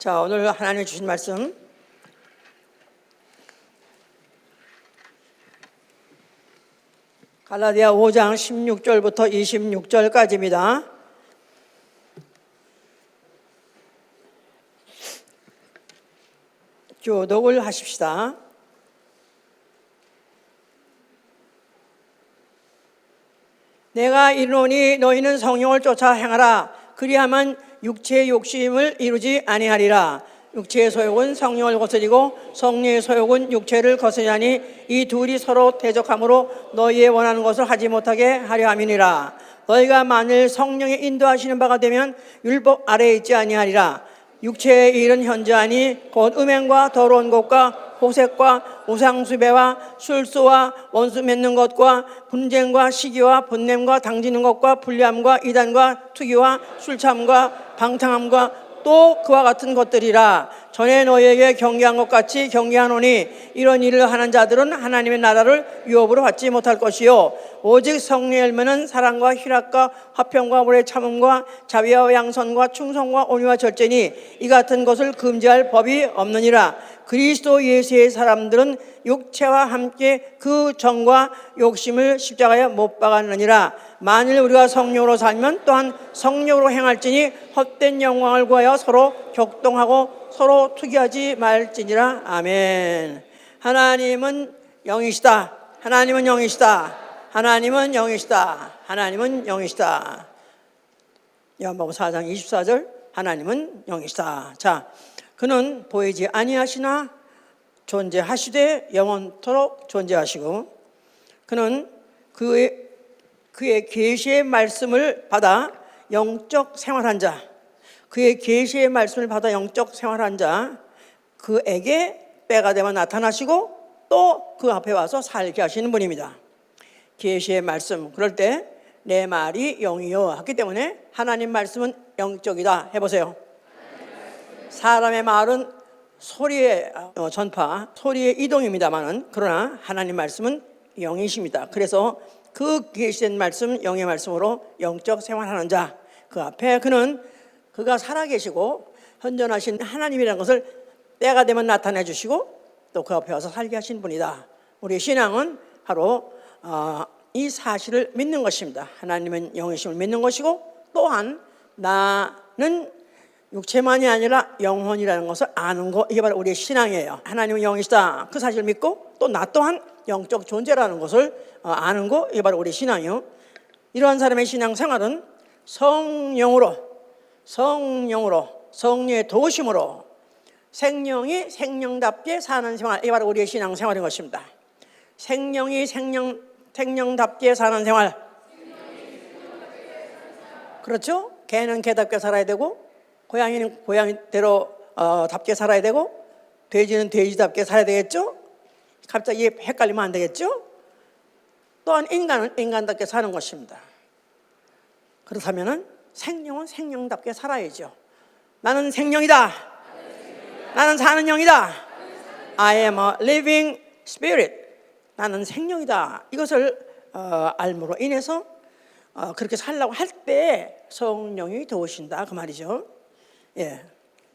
자, 오늘 하나님이 주신 말씀 갈라디아 5장 16절부터 26절까지입니다. 교독을 하십시다. 내가 이르노니 너희는 성령을 쫓아 행하라. 그리하면 육체의 욕심을 이루지 아니하리라. 육체의 소욕은 성령을 거스리고 성령의 소욕은 육체를 거스리하니 이 둘이 서로 대적하므로 너희의 원하는 것을 하지 못하게 하려 함이니라. 너희가 만일 성령의 인도하시는 바가 되면 율법 아래에 있지 아니하리라. 육체의 일은 현저하니 곧 음행과 더러운 것과 호색과 우상숭배와 술수와 원수 맺는 것과 분쟁과 시기와 분냄과 당지는 것과 불리함과 이단과 투기와 술참과 방탕함과 또 그와 같은 것들이라. 전에 너희에게 경계한 것 같이 경계하노니 이런 일을 하는 자들은 하나님의 나라를 유업으로 받지 못할 것이요 오직 성령의 열매는 사랑과 희락과 화평과 오래 참음과 자비와 양선과 충성과 온유와 절제니 이 같은 것을 금지할 법이 없느니라. 그리스도 예수의 사람들은 육체와 함께 그 정과 욕심을 십자가에 못 박았느니라. 만일 우리가 성령으로 살면 또한 성령으로 행할지니 헛된 영광을 구하여 서로 격동하고 서로 투기하지 말지니라. 아멘. 하나님은 영이시다. 하나님은 영이시다. 하나님은 영이시다. 하나님은 영이시다. 요한복음 4장 24절 하나님은 영이시다. 자, 그는 보이지 아니하시나 존재하시되 영원토록 존재하시고 그는 그의 계시의 말씀을 받아 영적 생활한 자, 그의 계시의 말씀을 받아 영적 생활한 자, 그에게 때가 되면 나타나시고 또 그 앞에 와서 살게 하시는 분입니다. 계시의 말씀, 그럴 때 내 말이 영이요 하기 때문에 하나님 말씀은 영적이다. 해보세요. 사람의 말은 소리의 전파, 소리의 이동입니다만은 그러나 하나님 말씀은 영이십니다. 그래서 그 계시된 말씀, 영의 말씀으로 영적 생활하는 자, 그 앞에 그가 살아계시고 현존하신 하나님이라는 것을 때가 되면 나타내 주시고 또 그 앞에 와서 살게 하신 분이다. 우리의 신앙은 바로 이 사실을 믿는 것입니다. 하나님은 영이심을 믿는 것이고 또한 나는 육체만이 아니라 영혼이라는 것을 아는 것, 이게 바로 우리의 신앙이에요. 하나님은 영이시다, 그 사실을 믿고 또 나 또한 영적 존재라는 것을 아는 것, 이게 바로 우리의 신앙이요. 이러한 사람의 신앙 생활은 성령의 도우심으로 생명이 생명답게 사는 생활, 이게 바로 우리의 신앙 생활인 것입니다. 생명이 생명답게 사는 생활. 그렇죠? 개는 개답게 살아야 되고 고양이는 고양이대로 답게 살아야 되고 돼지는 돼지답게 살아야 되겠죠? 갑자기 헷갈리면 안 되겠죠? 또한 인간은 인간답게 사는 것입니다. 그렇다면 생명은 생명답게 살아야죠. 나는 생명이다. 나는 사는 영이다. I am a living spirit. 나는 생명이다. 이것을 알므로 인해서 그렇게 살려고 할 때 성령이 도우신다, 그 말이죠. 예.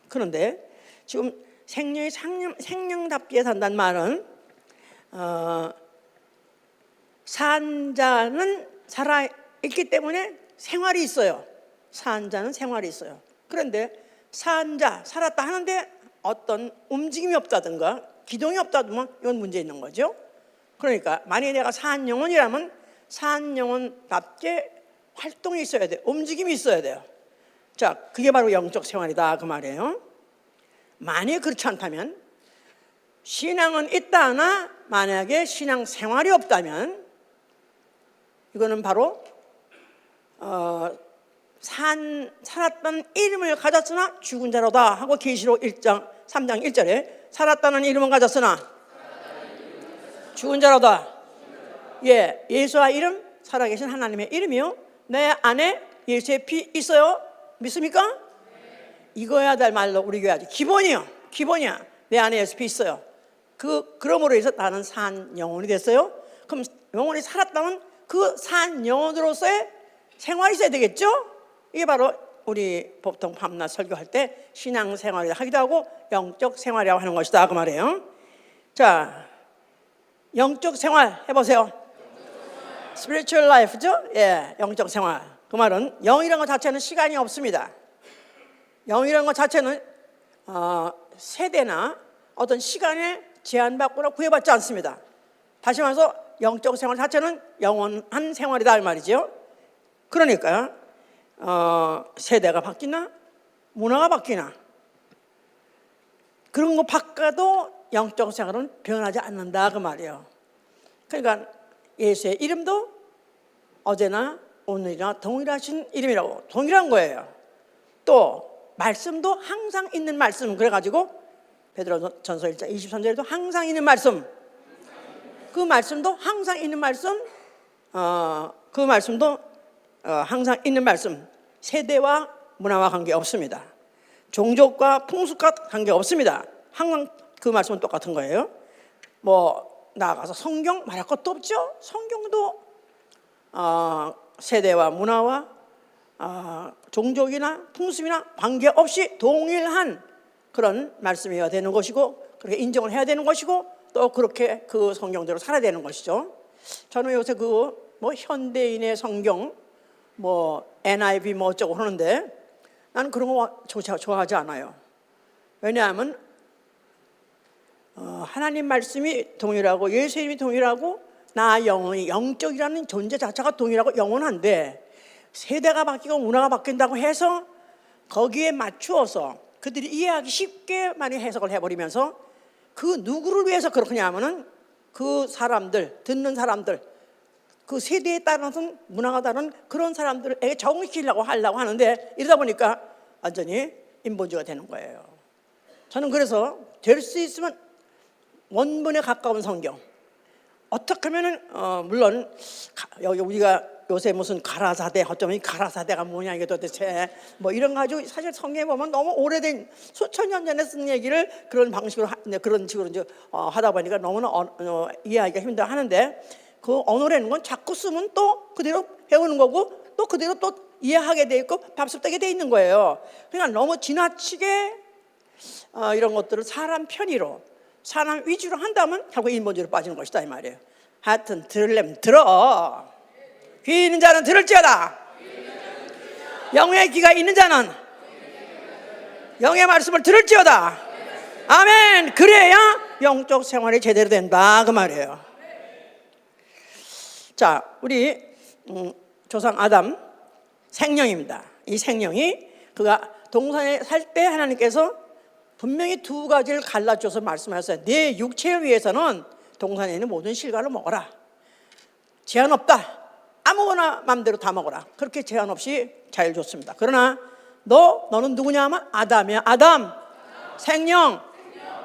그런데 지금 생명이 생명답게 산다는 말은 산 자는 살아있기 때문에 생활이 있어요. 산 자는 생활이 있어요. 그런데 살았다 하는데 어떤 움직임이 없다든가 기동이 없다든가 이건 문제 있는 거죠. 그러니까 만약에 내가 산 영혼이라면 산 영혼답게 활동이 있어야 돼요. 움직임이 있어야 돼요. 자, 그게 바로 영적 생활이다, 그 말이에요. 만약에 그렇지 않다면, 신앙은 있다 하나 만약에 신앙 생활이 없다면 이거는 바로 살았던 이름을 가졌으나 죽은 자로다 하고 계시록 3장 1절에 살았다는 이름은 가졌으나 죽은 자로다. 예, 예수와 이름, 살아계신 하나님의 이름이요. 내 안에 예수의 피 있어요. 믿습니까? 이거야 될 말로 우리 교회 아주 기본이야. 내 안에 예수 피 있어요. 그러므로 해서 나는 산 영혼이 됐어요. 그럼 영혼이 살았다면 그 산 영혼으로서의 생활이 있어야 되겠죠? 이게 바로 우리 보통 밤낮 설교할 때 신앙생활을 하기도 하고 영적 생활이라고 하는 것이다 그 말이에요. 자, 영적 생활 해보세요. spiritual life죠? 예, 영적 생활. 그 말은 영이라는 것 자체는 시간이 없습니다. 영이라는 것 자체는 세대나 어떤 시간에 제한받거나 구애받지 않습니다. 다시 말해서 영적 생활 자체는 영원한 생활이다 이 말이죠. 그러니까 세대가 바뀌나 문화가 바뀌나 그런 거 바꿔도 영적 생활은 변하지 않는다 그 말이에요. 그러니까 예수의 이름도 어제나 오늘이나 동일하신 이름이라고, 동일한 거예요. 또 말씀도 항상 있는 말씀, 그래가지고 베드로전서 1장 23절에도 항상 있는 말씀, 그 말씀도 항상 있는 말씀, 그 말씀도 항상 있는 말씀. 세대와 문화와 관계 없습니다. 종족과 풍습과 관계 없습니다. 항상 그 말씀은 똑같은 거예요. 뭐 나아가서 성경 말할 것도 없죠. 성경도 세대와 문화와 종족이나 풍습이나 관계없이 동일한 그런 말씀이어야 되는 것이고, 그렇게 인정을 해야 되는 것이고, 또 그렇게 그 성경대로 살아야 되는 것이죠. 저는 요새 그 뭐 현대인의 성경, 뭐 NIV 뭐 어쩌고 하는데 나는 그런 거 좋아하지 않아요. 왜냐하면 하나님 말씀이 동일하고 예수 이름이 동일하고 나 영혼이 영적이라는 존재 자체가 동일하고 영원한데, 세대가 바뀌고 문화가 바뀐다고 해서 거기에 맞추어서 그들이 이해하기 쉽게 많이 해석을 해버리면서 그 누구를 위해서 그렇게 하면은 그 사람들, 듣는 사람들, 그 세대에 따라서 문화가 다른 그런 사람들에게 적응시키려고 하려고 하는데, 이러다 보니까 완전히 인본주의가 되는 거예요. 저는 그래서 될 수 있으면 원본에 가까운 성경, 어떻게 하면은 물론 여기 우리가 요새 무슨 가라사대 어쩌면 가라사대가 뭐냐 이게 도대체 뭐 이런 거 가지고, 사실 성경에 보면 너무 오래된 수천 년 전에 쓴 얘기를 그런 방식으로 그런 식으로 이제 하다 보니까 너무나 이해하기가 힘들어 하는데, 그 언어라는 건 자꾸 쓰면 또 그대로 배우는 거고 또 그대로 또 이해하게 돼 있고 밥습되게 돼 있는 거예요. 그러니까 너무 지나치게 이런 것들을 사람 편의로, 사람 위주로 한다면 결국 인본주의로 빠지는 것이다 이 말이에요. 하여튼 들으려면 들어. 귀 있는 자는 들을지어다. 영의 귀가 있는 자는 영의 말씀을 들을지어다. 아멘. 그래야 영적 생활이 제대로 된다 그 말이에요. 자, 우리 조상 아담 생명입니다. 이 생명이 그가 동산에 살 때 하나님께서 분명히 두 가지를 갈라줘서 말씀하셨어요. 내 육체를 위해서는 동산에 있는 모든 실과를 먹어라. 제한 없다. 아무거나 마음대로 다 먹어라. 그렇게 제한 없이 자유를 줬습니다. 그러나 너는 누구냐 하면 아담이야. 아담. 생명.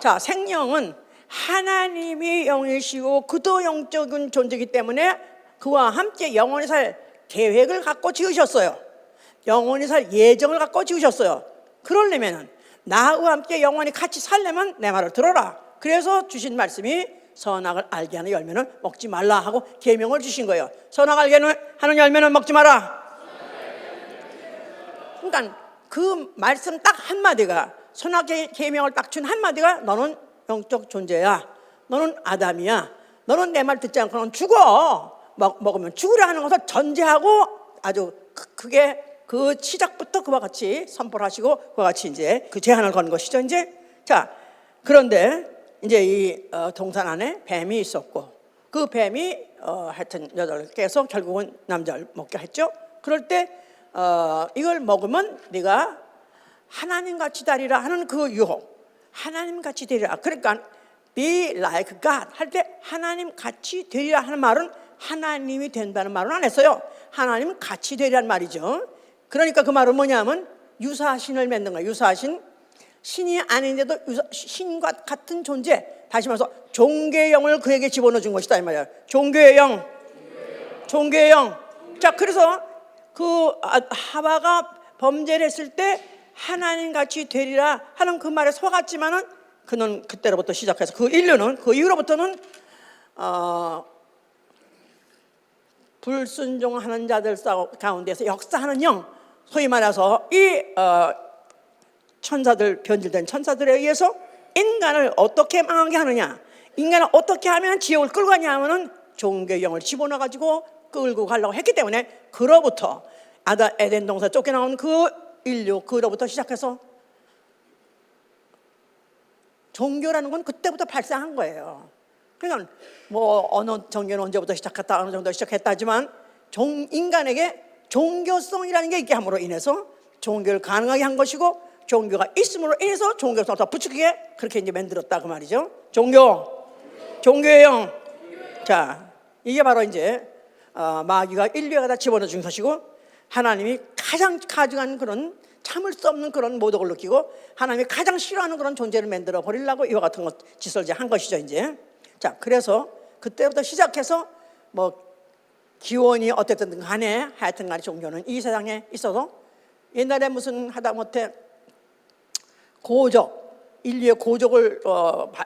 자, 생명은 하나님이 영이시고 그도 영적인 존재이기 때문에 그와 함께 영원히 살 계획을 갖고 지으셨어요. 영원히 살 예정을 갖고 지으셨어요. 그러려면 나와 함께 영원히 같이 살려면 내 말을 들어라. 그래서 주신 말씀이 선악을 알게 하는 열매는 먹지 말라 하고 계명을 주신 거예요. 선악을 알게 하는 열매는 먹지 마라. 그러니까 그 말씀 딱 한마디가, 선악의 계명을 딱 준 한마디가 너는 영적 존재야. 너는 아담이야. 너는 내 말 듣지 않고는 죽어. 먹으면 죽으려 하는 것을 전제하고 아주 크게 그 시작부터 그와 같이 선포를 하시고 그와 같이 이제 그 제한을 건 것이죠. 이제 자, 그런데 이제 이 동산 안에 뱀이 있었고 그 뱀이 하여튼 여덟 개에서 결국은 남자를 먹게 했죠. 그럴 때 이걸 먹으면 네가 하나님 같이 되리라 하는 그 유혹, 하나님 같이 되리라. 그러니까 be like God 할 때 하나님 같이 되리라 하는 말은 하나님이 된다는 말은 안 했어요. 하나님 같이 되리라는 말이죠. 그러니까 그 말은 뭐냐면 유사신을 맺는 거예요. 유사신, 신이 아닌데도 신과 같은 존재. 다시 말해서 종교의 영을 그에게 집어넣어 준 것이다 이 말이야. 종교의 영, 종교의 영. 자, 그래서 그 하와가 범죄를 했을 때 하나님 같이 되리라 하는 그 말에 속았지만은 그는 그때로부터 시작해서 그 인류는 그 이후로부터는 불순종하는 자들 가운데서 역사하는 영, 소위 말해서 이 천사들, 변질된 천사들에 의해서 인간을 어떻게 망하게 하느냐, 인간을 어떻게 하면 지옥을 끌고 가냐 하면은 종교의 영을 집어넣어 가지고 끌고 가려고 했기 때문에, 그로부터 에덴 동산 쫓겨나온 그 인류, 그로부터 시작해서 종교라는 건 그때부터 발생한 거예요. 그러니까 뭐 어느 종교는 언제부터 시작했다, 어느 정도 시작했다지만 인간에게 종교성이라는 게 있게 함으로 인해서 종교를 가능하게 한 것이고, 종교가 있음으로 인해서 종교성을 더 부추기게 그렇게 이제 만들었다 그 말이죠. 종교의 영. 자, 이게 바로 이제 마귀가 인류에 다 집어넣어 준 것이고, 하나님이 가장 가증한 그런 참을 수 없는 그런 모독을 느끼고 하나님이 가장 싫어하는 그런 존재를 만들어 버리려고 이와 같은 짓을 이제 한 것이죠 이제. 자, 그래서 그때부터 시작해서 뭐 기원이 어쨌든 간에 하여튼 간에 종교는 이 세상에 있어서, 옛날에 무슨 하다못해 인류의 고적을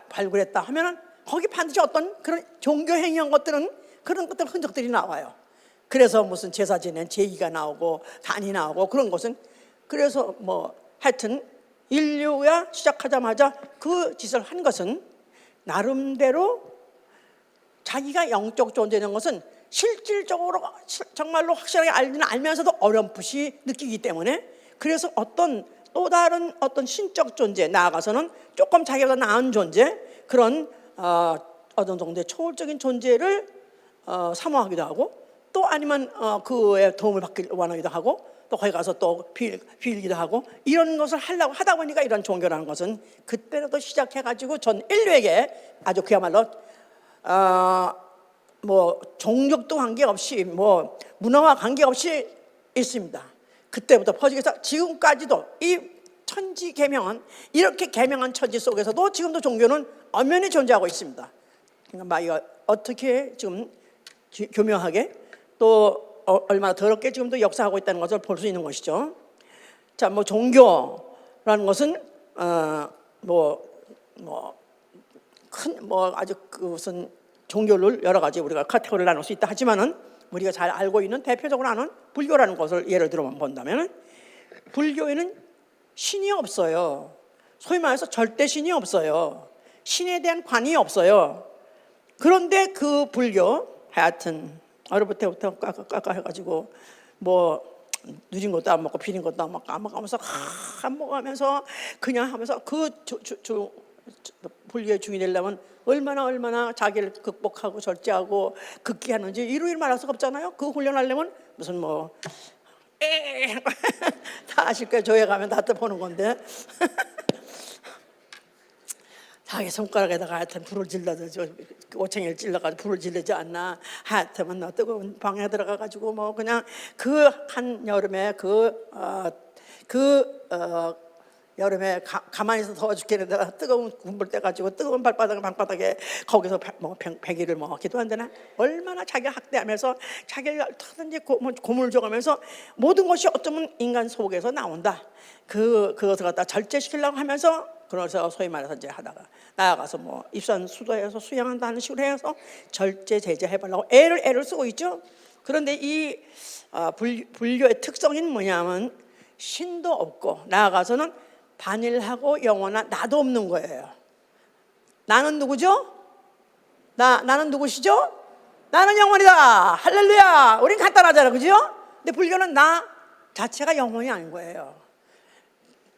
발굴했다 하면은 거기 반드시 어떤 그런 종교 행위한 것들은, 그런 것들 흔적들이 나와요. 그래서 무슨 제사 지낸 제기가 나오고 단이 나오고 그런 것은, 그래서 뭐 하여튼 인류가 시작하자마자 그 짓을 한 것은 나름대로 자기가 영적 존재라는 것은 실질적으로 정말로 확실하게 알면서도 어렴풋이 느끼기 때문에, 그래서 어떤 또 다른 어떤 신적 존재, 나아가서는 조금 자기보다 나은 존재, 그런 어떤 정도의 초월적인 존재를 사모하기도 하고, 또 아니면 그의 도움을 받기를 원하기도 하고, 또 거기 가서 또 빌기도 하고, 이런 것을 하려고 하다 보니까 이런 종교라는 것은 그때부터 시작해가지고 전 인류에게 아주 그야말로 뭐 종족도 관계없이 뭐 문화와 관계없이 있습니다. 그때부터 퍼지게서 지금까지도 이 천지 계명은, 이렇게 계명한 천지 속에서도 지금도 종교는 엄연히 존재하고 있습니다. 그러니까 마귀가 어떻게 지금 교묘하게 또 얼마나 더럽게 지금도 역사하고 있다는 것을 볼 수 있는 것이죠. 자, 뭐 종교라는 것은 아주 무슨 종교를 여러 가지 우리가 카테고리를 나눌 수 있다 하지만은, 우리가 잘 알고 있는 대표적으로 아는 불교라는 것을 예를 들어 본다면은, 불교에는 신이 없어요. 소위 말해서 절대 신이 없어요. 신에 대한 관이 없어요. 그런데 그 불교, 하여튼 어려부터 깎아 해가지고 뭐 누린 것도 안 먹고 비린 것도 안 먹고 안 먹으면서 안 먹으면서 그냥 하면서 그 불교의 중이 되려면 얼마나 자기를 극복하고 절제하고 극기하는지 이루일 말할 수가 없잖아요. 그 훈련하려면 무슨 다 아실 거예요. 교회 가면 다 보는 건데 자기 손가락에다가 하여튼 불을 질러서 오챙이를 찔러가지고 불을 질르지 않나. 하여튼 너 뜨거운 방에 들어가가지고 뭐 그냥 그 한 여름에 여름에 가만히 있어서 더워 죽겠는데 뜨거운 군불 떼가지고 뜨거운 방바닥에 거기서 100일을 기도한다나. 얼마나 자기가 학대하면서 자기를 어떻게든지 고문을 줘가면서 모든 것이 어쩌면 인간 속에서 나온다. 그것을 갖다 절제시키려고 하면서, 그래서 소위 말해서 이제 하다가 나아가서 입산 수도해서 수양한다는 식으로 해서 절제 제재해보려고 애를 쓰고 있죠. 그런데 이 불교의 특성인 뭐냐면 신도 없고, 나아가서는 단일하고 영원한 나도 없는 거예요. 나는 누구죠? 나는 누구시죠? 나는 영원이다. 할렐루야. 우린 간단하잖아, 그죠? 근데 불교는 나 자체가 영원이 아닌 거예요.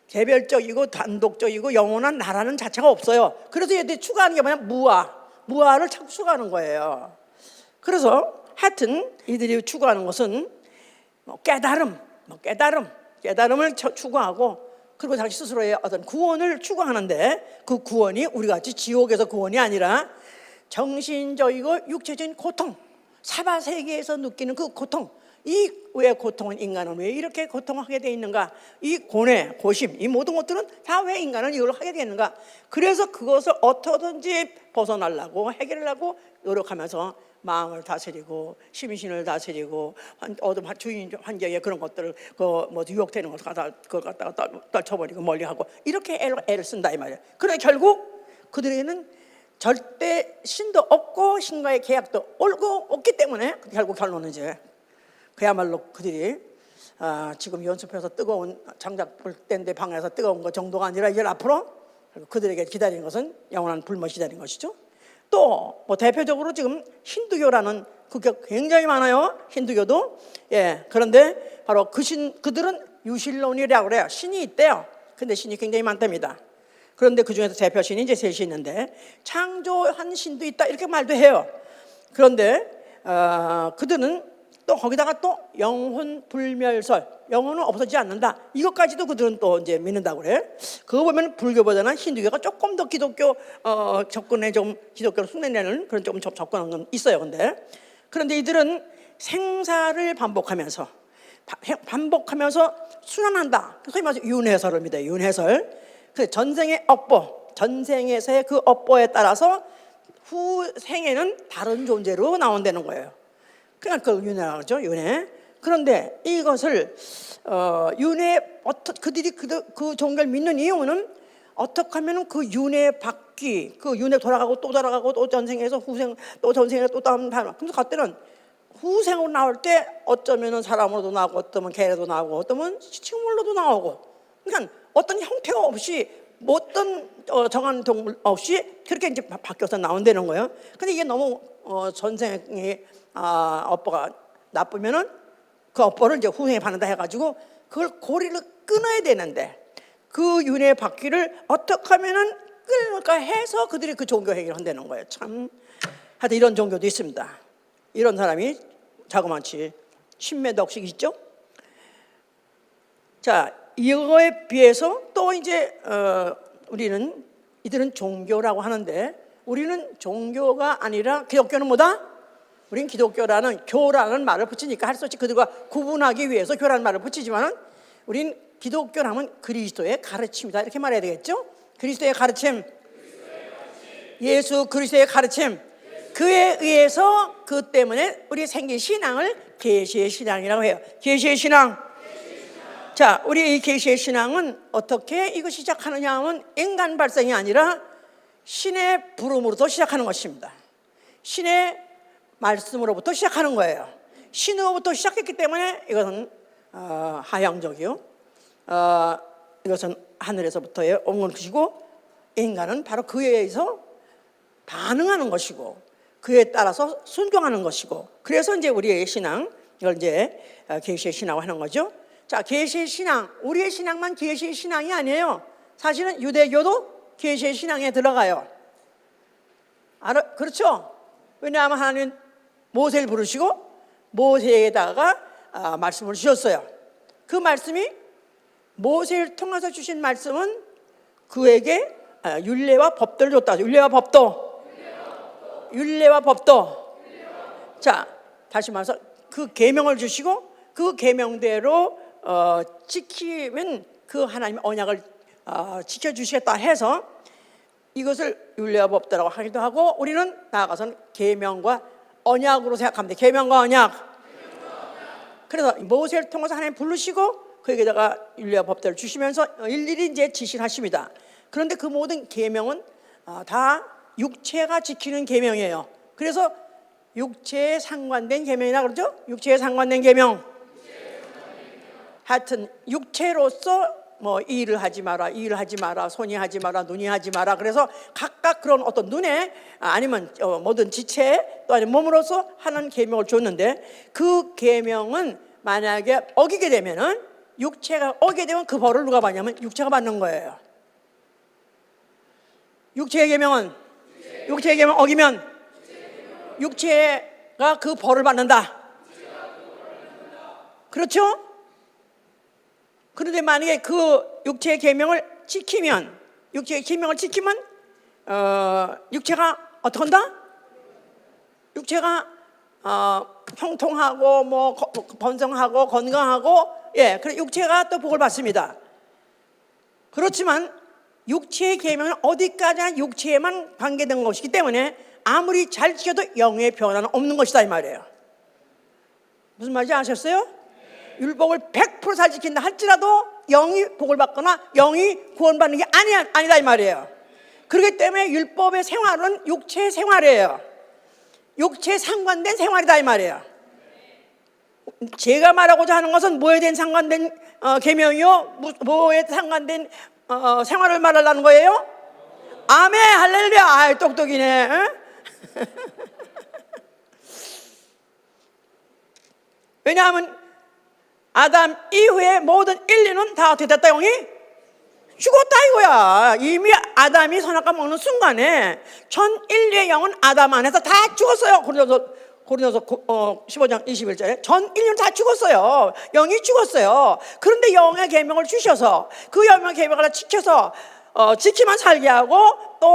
개별적이고 단독적이고 영원한 나라는 자체가 없어요. 그래서 얘들이 추구하는 게 뭐냐? 무아를 자꾸 추구하는 거예요. 그래서 하여튼 이들이 추구하는 것은 깨달음을 추구하고, 그리고 자기 스스로의 어떤 구원을 추구하는데, 그 구원이 우리 같이 지옥에서 구원이 아니라 정신적이고 육체적인 고통, 사바 세계에서 느끼는 그 고통, 이 왜 고통은, 인간은 왜 이렇게 고통하게 되어 있는가, 이 고뇌, 고심, 이 모든 것들은 다 왜 인간은 이걸 하게 되는가. 그래서 그것을 어떻게든지 벗어나려고 해결하려고 노력하면서 마음을 다스리고 심신을 다스리고 어둠 주인 환경에 그런 것들을 유혹되는 것을 갖다가 떨쳐버리고 멀리하고 이렇게 애를 쓴다 이 말이에요. 그러나 결국 그들에게는 절대 신도 없고 신과의 계약도 없기 때문에 결국 결론은 이제 그야말로 그들이 지금 연습해서 뜨거운 장작 볼 때인데 방에서 뜨거운 거 정도가 아니라 이제 앞으로 그들에게 기다리는 것은 영원한 불못이 기다리는 것이죠. 또 뭐 대표적으로 지금 힌두교라는 그게 굉장히 많아요. 힌두교도. 예, 그런데 바로 그들은 유실론이라고 그래요. 신이 있대요. 근데 신이 굉장히 많답니다. 그런데 그 중에서 대표 신이 이제 셋이 있는데 창조한 신도 있다 이렇게 말도 해요. 그런데 그들은 또 거기다가 또 영혼 불멸설, 영혼은 없어지지 않는다. 이것까지도 그들은 또 이제 믿는다고 그래. 그거 보면 불교보다는 힌두교가 조금 더 기독교 접근에 좀 기독교로 흉내내는 그런 조금 접근한 건 있어요. 그런데 이들은 생사를 반복하면서 순환한다. 소위 말해서 윤회설을 믿어요. 윤회설. 그래서 전생의 업보, 전생에서의 그 업보에 따라서 후생에는 다른 존재로 나온다는 거예요. 그러니까 그걸 윤회라고 하죠. 윤회. 그런데 이것을 그들이 그 종교를 믿는 이유는 어떻게 하면 그 윤회 바퀴, 그 윤회 돌아가고 또 돌아가고 또 전생에서 후생, 또 전생에서 또 다른 반. 그래서 그때는 후생으로 나올 때 어쩌면은 사람으로도 나오고 어쩌면 개로도 나오고 어쩌면 식물로도 나오고. 그러니까 어떤 형태가 없이 어떤 정한 동물 없이 그렇게 이제 바뀌어서 나온다는 거예요. 근데 이게 너무 전생의 업보가 나쁘면은 그 업보를 이제 후생에 받는다 해가지고 그걸 고리를 끊어야 되는데 그 윤회 바퀴를 어떻게 하면은 끊을까 해서 그들이 그 종교 행위를 한다는 거예요. 참 하여튼 이런 종교도 있습니다. 이런 사람이 자그마치 10몇 억씩 있죠. 자, 이거에 비해서 또 이제 이들은 종교라고 하는데 우리는 종교가 아니라 기독교는 뭐다? 우리는 기독교라는 교라는 말을 붙이니까 할 수 없이 그들과 구분하기 위해서 교라는 말을 붙이지만은 우리는 기독교라면 그리스도의 가르침이다 이렇게 말해야 되겠죠? 그리스도의 가르침, 예수 그리스도의 가르침, 그에 의해서 그 때문에 우리 생긴 신앙을 계시의 신앙이라고 해요. 계시의 신앙. 자, 우리 이 계시의 신앙은 어떻게 이것이 시작하느냐 하면 인간 발생이 아니라 신의 부름으로부터 시작하는 것입니다. 신의 말씀으로부터 시작하는 거예요. 신으로부터 시작했기 때문에 이것은 하향적이요. 이것은 하늘에서부터의 온 것이고 인간은 바로 그에 의해서 반응하는 것이고 그에 따라서 순종하는 것이고 그래서 이제 우리의 신앙 이걸 이제 계시의 신앙을 하는 거죠. 자, 계시의 신앙, 우리의 신앙만 계시의 신앙이 아니에요. 사실은 유대교도 계시의 신앙에 들어가요. 그렇죠? 왜냐하면 하나님은 모세를 부르시고 모세에다가 말씀을 주셨어요. 그 말씀이 모세를 통해서 주신 말씀은 그에게 율례와 법도를 줬다. 율례와 법도. 자, 다시 말해서 그 계명을 주시고 그 계명대로 지키면 그 하나님의 언약을 지켜주시겠다 해서 이것을 율례와 법도라고 하기도 하고 우리는 나아가서는 계명과 언약으로 생각합니다. 계명과 언약. 그래서 모세를 통해서 하나님 부르시고 그에게다가 율례와 법도를 주시면서 일일이 이제 지시를 하십니다. 그런데 그 모든 계명은 다 육체가 지키는 계명이에요. 그래서 육체에 상관된 계명이라 그러죠. 육체에 상관된 계명. 하여튼 육체로서 뭐 일을 하지 마라, 손이 하지 마라, 눈이 하지 마라. 그래서 각각 그런 어떤 눈에 아니면 모든 지체 또 아니면 몸으로서 하는 계명을 줬는데 그 계명은 만약에 어기게 되면은 육체가 어기게 되면 그 벌을 누가 받냐면 육체가 받는 거예요. 육체의 계명 어기면 육체가 그 벌을 받는다. 그렇죠? 그런데 만약에 그 육체의 계명을 지키면 육체가 어떻게 한다? 육체가 형통하고 뭐 번성하고 건강하고 그래 육체가 또 복을 받습니다. 그렇지만 육체의 계명은 어디까지나 육체에만 관계된 것이기 때문에 아무리 잘 지켜도 영의 변화는 없는 것이다 이 말이에요. 무슨 말인지 아셨어요? 율법을 100% 잘 지킨다 할지라도 영이 복을 받거나 영이 구원받는 게 아니다 이 말이에요. 그렇기 때문에 율법의 생활은 육체의 생활이에요. 육체에 상관된 생활이다 이 말이에요. 제가 말하고자 하는 것은 뭐에 대한 상관된 계명이요? 뭐에 상관된 생활을 말하려는 거예요? 아멘, 할렐루야. 아이, 똑똑이네. 응? 왜냐하면 아담 이후에 모든 인류는 다 어떻게 됐다, 영이? 죽었다 이거야. 이미 아담이 선악과 먹는 순간에 전 인류의 영은 아담 안에서 다 죽었어요. 고린도서 15장 21절에 전 인류는 다 죽었어요. 영이 죽었어요. 그런데 영의 계명을 주셔서 그 영의 계명을 지켜서 지키면 살게 하고 또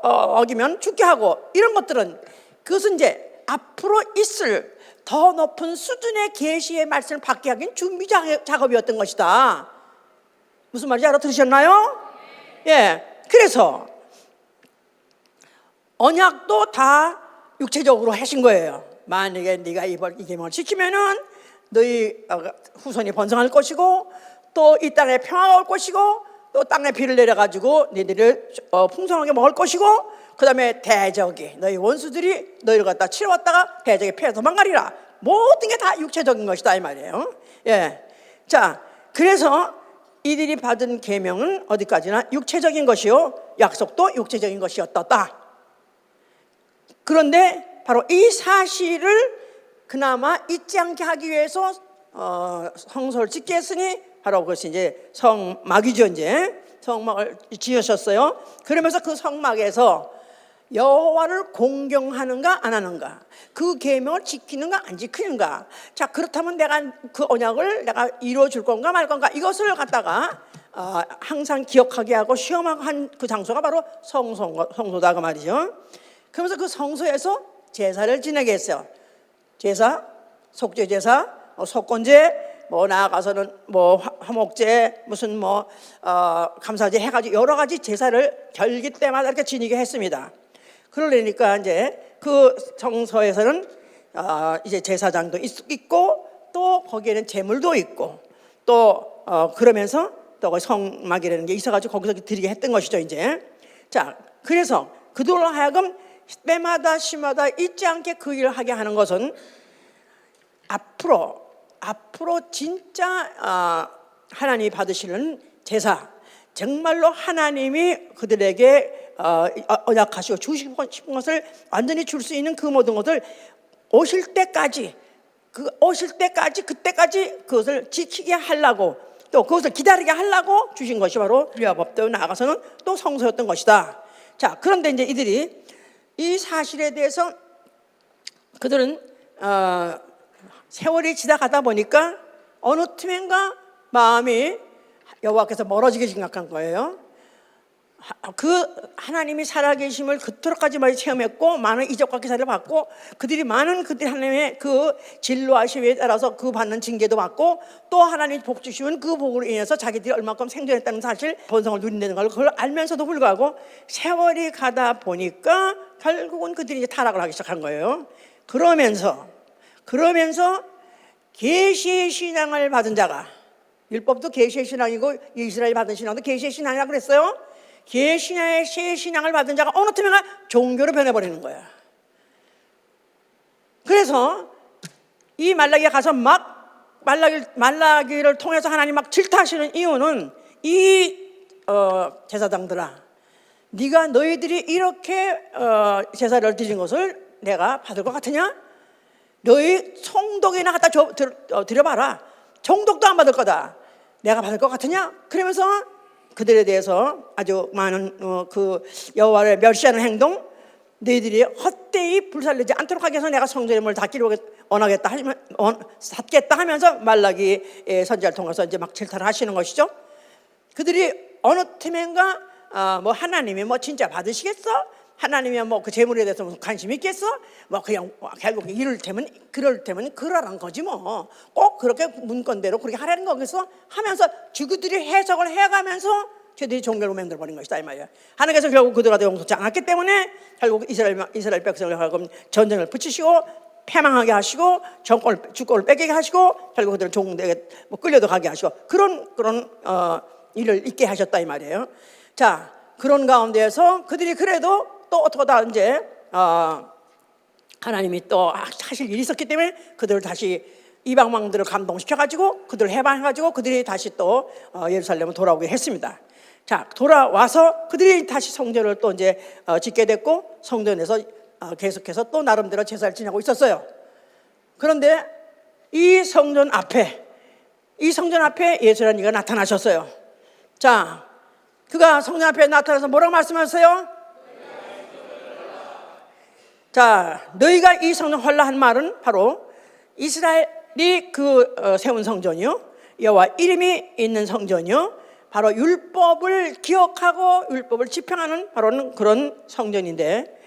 어기면 죽게 하고, 이런 것들은 그것은 이제 앞으로 있을 더 높은 수준의 계시의 말씀을 받게 하긴 준비 작업이었던 것이다. 무슨 말인지 알아들으셨나요? 예. 그래서 언약도 다 육체적으로 하신 거예요. 만약에 네가 이 계명을 지키면은 너희 후손이 번성할 것이고, 또 이 땅에 평화가 올 것이고, 또 땅에 비를 내려가지고 너희들을 풍성하게 먹을 것이고, 그 다음에 대적이 너희 원수들이 너희를 갖다 치러왔다가 대적이 패해서 도망가리라. 모든 게 다 육체적인 것이다 이 말이에요. 예. 자, 그래서 이들이 받은 계명은 어디까지나 육체적인 것이요, 약속도 육체적인 것이었다. 그런데 바로 이 사실을 그나마 잊지 않게 하기 위해서 성소를 짓게 했으니 바로 그것이 이제 성막이죠. 이제 성막을 지으셨어요. 그러면서 그 성막에서 여호와를 공경하는가 안 하는가, 그 계명을 지키는가 안 지키는가, 자 그렇다면 내가 그 언약을 내가 이루어 줄 건가 말 건가, 이것을 갖다가 항상 기억하게 하고 시험하고 한 그 장소가 바로 성소다 그 말이죠. 그러면서 그 성소에서 제사를 지내게 했어요. 제사, 속죄 제사, 속건제, 뭐 나아가서는 뭐 화목제, 무슨 뭐 감사제 해가지고 여러 가지 제사를 절기 때마다 이렇게 지니게 했습니다. 그러려니까 이제 그 성소에서는 이제 제사장도 있고, 또 거기에는 제물도 있고, 또 그러면서 또 성막이라는 게 있어가지고 거기서 드리게 했던 것이죠. 이제 자, 그래서 그들로 하여금 때마다 시마다 잊지 않게 그 일을 하게 하는 것은 앞으로 진짜 하나님이 받으시는 제사, 정말로 하나님이 그들에게 언약하시고 주시고 싶은 것을 완전히 줄 수 있는 그 모든 것을 오실 때까지 그때까지 그것을 지키게 하려고, 또 그것을 기다리게 하려고 주신 것이 바로 율법대로 나아가서는 또 성소였던 것이다. 자, 그런데 이제 이들이 이 사실에 대해서 그들은 세월이 지나가다 보니까 어느 틈엔가 마음이 여호와께서 멀어지게 생각한 거예요. 그 하나님이 살아계심을 그토록까지 많이 체험했고, 많은 이적과 기사를 받고, 그들이 하나님의 그 진로하심에 따라서 그 받는 징계도 받고, 또 하나님이 복 주시면 그 복으로 인해서 자기들이 얼마큼 생존했다는 사실, 번성을 누린다는 걸 그걸 알면서도 불구하고 세월이 가다 보니까 결국은 그들이 이제 타락을 하기 시작한 거예요. 그러면서 계시의 신앙을 받은 자가, 율법도 계시의 신앙이고 이스라엘 받은 신앙도 계시의 신앙이라고 그랬어요. 계시의 신앙을 받은 자가 어느 틈에가 종교로 변해버리는 거야. 그래서 이 말라기에 가서 막 말라기를 통해서 하나님 막 질타하시는 이유는 이 제사장들아, 네가 너희들이 이렇게 제사를 드린 것을 내가 받을 것 같으냐? 너희 총독이나 갖다 드려봐라. 총독도 안 받을 거다. 내가 받을 것 같으냐? 그러면서 그들에 대해서 아주 많은 그 여호와를 멸시하는 행동, 너희들이 헛되이 불살리지 않도록 하기 위해서 내가 성전의 닫기로 닫겠다 하면서 말라기 선지자를 통해서 이제 막 질타를 하시는 것이죠. 그들이 어느 틈엔가 뭐 하나님이 뭐 진짜 받으시겠어? 하나님이 뭐 그 재물에 대해서 무슨 관심 있겠어? 뭐 그냥 결국 그럴 테면 그러란 거지 뭐. 꼭 그렇게 문건대로 그렇게 하라는 거겠어? 하면서 그들이 해석을 해가면서 저들이 종교로 만들어버린 것이다 이 말이야. 하나님께서 결국 그들한테 용서치 않았기 때문에 결국 이스라엘 백성을 하여금 전쟁을 붙이시고 패망하게 하시고 주권을 뺏기게 하시고 결국 그들은 종국에게 뭐 끌려도 가게 하시고 그런 일을 있게 하셨다 이 말이에요. 자, 그런 가운데에서 그들이 그래도 또 어떡하다 이제 하나님이 또 하실 일이 있었기 때문에 그들을 다시 이방 왕들을 감동시켜가지고 그들을 해방해가지고 그들이 다시 또 예루살렘으로 돌아오게 했습니다. 자, 돌아와서 그들이 다시 성전을 또 이제 짓게 됐고 성전에서 계속해서 또 나름대로 제사를 지내고 있었어요. 그런데 이 성전 앞에 예수라는 이가 나타나셨어요. 자, 그가 성전 앞에 나타나서 뭐라고 말씀하세요? 자, 너희가 이 성전 헐라 한 말은 바로 이스라엘이 세운 성전이요, 여호와 이름이 있는 성전이요, 바로 율법을 기억하고 율법을 집행하는 바로는 그런 성전인데,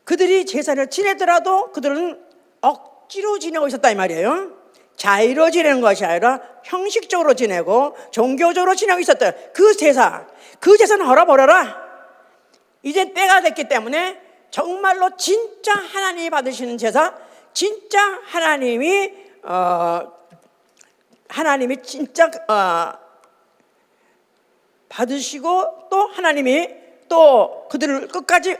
그들이 제사를 지내더라도 그들은 억지로 지내고 있었다 이 말이에요. 자의로 지내는 것이 아니라 형식적으로 지내고 종교적으로 지내고 있었다. 그 제사는 헐어버려라. 이제 때가 됐기 때문에 정말로 진짜 하나님이 받으시는 제사, 진짜 하나님이 진짜 받으시고 또 하나님이 또 그들을 끝까지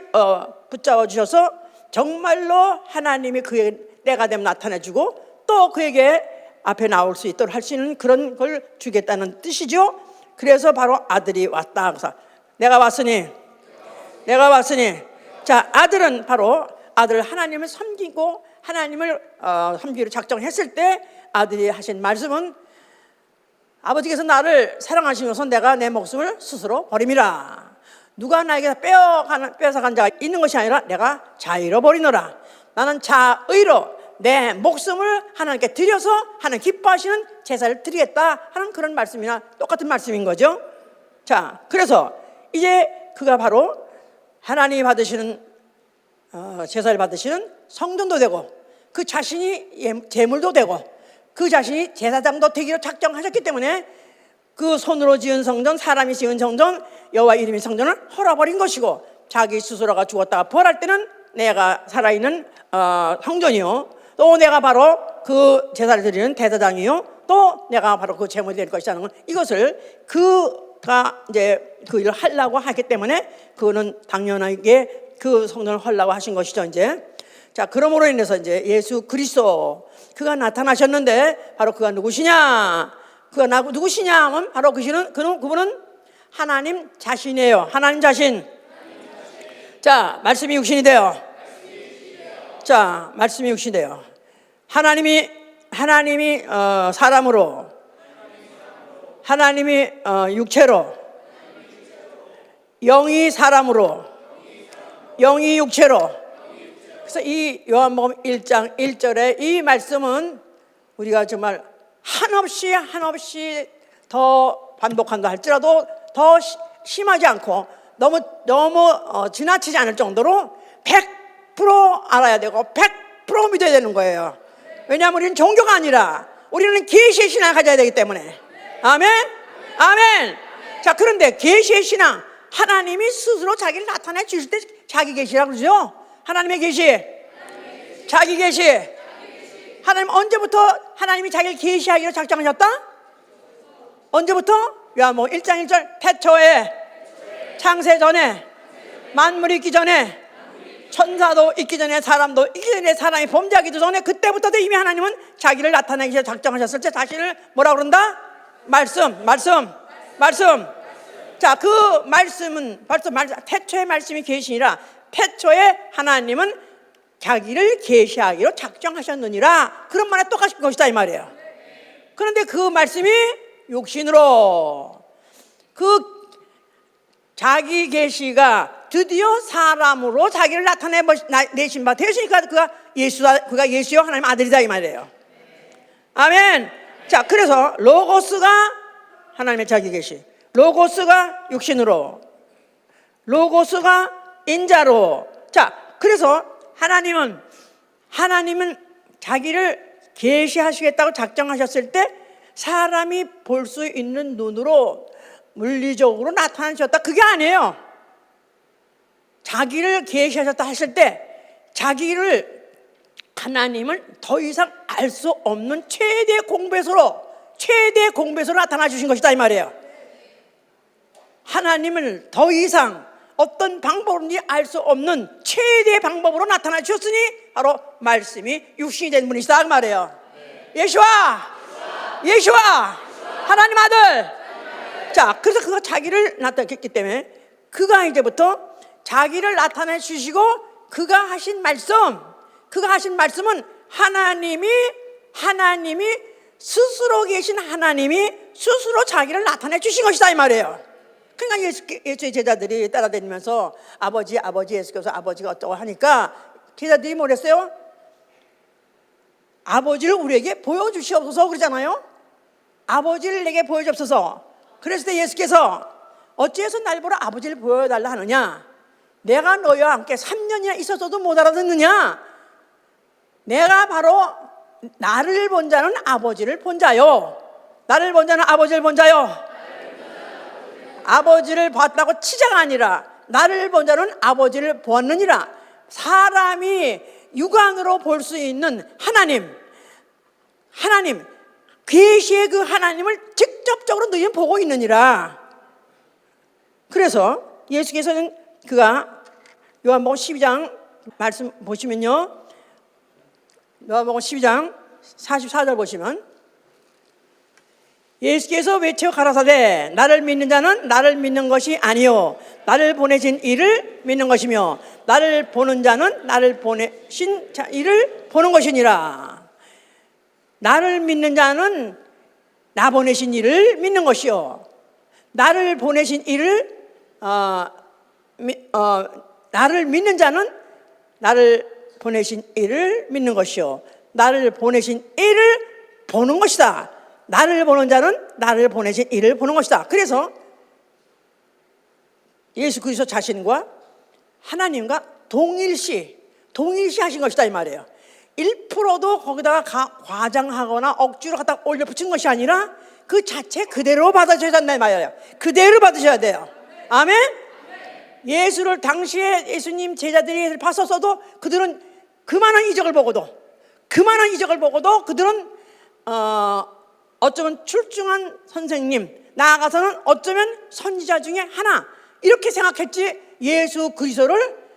붙잡아 주셔서 정말로 하나님이 그의 때가 되면 나타내주고 또 그에게 앞에 나올 수 있도록 할 수 있는 그런 걸 주겠다는 뜻이죠. 그래서 바로 아들이 왔다. 그래서 내가 왔으니 자, 아들은 바로 하나님을 섬기고 하나님을 섬기기로 작정했을 때 아들이 하신 말씀은 아버지께서 나를 사랑하시면서 내가 내 목숨을 스스로 버림이라. 누가 나에게 뺏어간 자가 있는 것이 아니라 내가 자의로 버리노라. 나는 자의로 내 목숨을 하나님께 드려서 하나님 기뻐하시는 제사를 드리겠다 하는 그런 말씀이나 똑같은 말씀인 거죠. 자, 그래서 이제 그가 바로 하나님이 받으시는 제사를 받으시는 성전도 되고 그 자신이 제물도 되고 그 자신이 제사장도 되기로 작정하셨기 때문에 그 손으로 지은 성전, 사람이 지은 성전, 여호와 이름의 성전을 헐어버린 것이고, 자기 스스로가 죽었다가 부활할 때는 내가 살아있는 성전이요, 또 내가 바로 그 제사를 드리는 대제사장이요, 또 내가 바로 그 제물이 될 것이라는 건, 이것을 그가 이제 그 일을 하려고 하기 때문에 그는 당연하게 그 성전을 헐라고 하신 것이죠. 이제 자, 그러므로 인해서 이제 예수 그리스도 그가 나타나셨는데 바로 그가 누구시냐? 누구시냐 하면 바로 그분은 하나님 자신이에요. 하나님 자신. 자, 말씀이 육신이 돼요. 자, 말씀이 육신이 돼요. 하나님이 사람으로, 하나님이 육체로, 영이 사람으로, 영이 육체로. 그래서 이 요한복음 1장 1절의 이 말씀은 우리가 정말 한없이 더 반복한다 할지라도 더 심하지 않고 너무 지나치지 않을 정도로 100% 알아야 되고 100% 믿어야 되는 거예요. 왜냐하면 우리는 종교가 아니라 우리는 계시의 신앙을 가져야 되기 때문에. 아멘. 아멘. 자, 그런데 계시의 신앙, 하나님이 스스로 자기를 나타내 주실 때 자기 계시라고 그러죠. 하나님의 계시, 자기 계시. 하나님 언제부터 하나님이 자기를 계시하기로 작정하셨다? 언제부터? 요한복음 1장 1절 태초에, 창세 전에, 만물이 있기 전에, 천사도 있기 전에, 사람도 있기 전에, 사람이 범죄하기도 전에, 그때부터도 이미 하나님은 자기를 나타내기 작정하셨을 때 자신을 뭐라고 그런다? 말씀. 자, 그 말씀은 벌써 태초의 말씀이 계시니라. 태초에 하나님은 자기를 계시하기로 작정하셨느니라. 그런 말에 똑같은 것이다 이 말이에요. 그런데 그 말씀이 육신으로, 그 자기 계시가 드디어 사람으로 자기를 나타내신 바 되시니까 그가 예수요 하나님 아들이다 이 말이에요. 아멘. 자, 그래서 로고스가 하나님의 자기 계시, 로고스가 육신으로, 로고스가 인자로. 자, 그래서 하나님은 자기를 계시하시겠다고 작정하셨을 때 사람이 볼 수 있는 눈으로 물리적으로 나타나셨다, 그게 아니에요. 자기를 계시하셨다 했을 때 하나님을 더 이상 알 수 없는 최대 공배소로 나타나 주신 것이다 이 말이에요. 하나님을 더 이상 어떤 방법인지 알 수 없는 최대의 방법으로 나타나 주셨으니 바로 말씀이 육신이 된 분이시다 그 말이에요. 예수와 하나님 아들. 자, 그래서 그가 자기를 나타냈기 때문에 그가 이제부터 자기를 나타내 주시고 그가 하신 말씀은 하나님이 스스로 계신 하나님이 스스로 자기를 나타내 주신 것이다 이 말이에요. 그러니까 예수의 제자들이 따라다니면서 아버지 예수께서 아버지가 어쩌고 하니까 제자들이 뭐랬어요? 아버지를 우리에게 보여주시옵소서 그러잖아요. 아버지를 내게 보여주옵소서. 그랬을 때 예수께서 어찌해서 날 보러 아버지를 보여달라 하느냐? 내가 너희와 함께 3년이나 있었어도 못 알아듣느냐? 내가 바로 나를 본 자는 아버지를 본 자요. 나를 본 자는 아버지를 본 자요. 아버지를 봤다고 치자가 아니라 나를 본 자는 아버지를 보았느니라. 사람이 육안으로 볼 수 있는 하나님 계시의 그 하나님을 직접적으로 너희는 보고 있느니라. 그래서 예수께서는 그가 요한복음 12장 말씀 보시면요, 요한복음 12장 44절 보시면 예수께서 외쳐 가라사대 나를 믿는 자는 나를 믿는 것이 아니요 나를 보내신 이를 믿는 것이며 나를 보는 자는 나를 보내신 이를 보는 것이니라. 나를 믿는 자는 나 보내신 이를 믿는 것이요 나를 보내신 이를 나를 믿는 자는 나를 보내신 이를 믿는 것이요 나를 보내신 이를 보는 것이다. 나를 보는 자는 나를 보내신 이를 보는 것이다. 그래서 예수 그리스도 자신과 하나님과 동일시 하신 것이다 이 말이에요. 1%도 거기다가 과장하거나 억지로 갖다 올려 붙인 것이 아니라 그 자체 그대로 받아줘야 된다 이 말이에요. 그대로 받으셔야 돼요. 아멘? 예수를 당시에 예수님 제자들이 봤었어도 그들은 그만한 이적을 보고도 그들은 어쩌면 출중한 선생님, 나아가서는 어쩌면 선지자 중에 하나 이렇게 생각했지 예수 그리스도를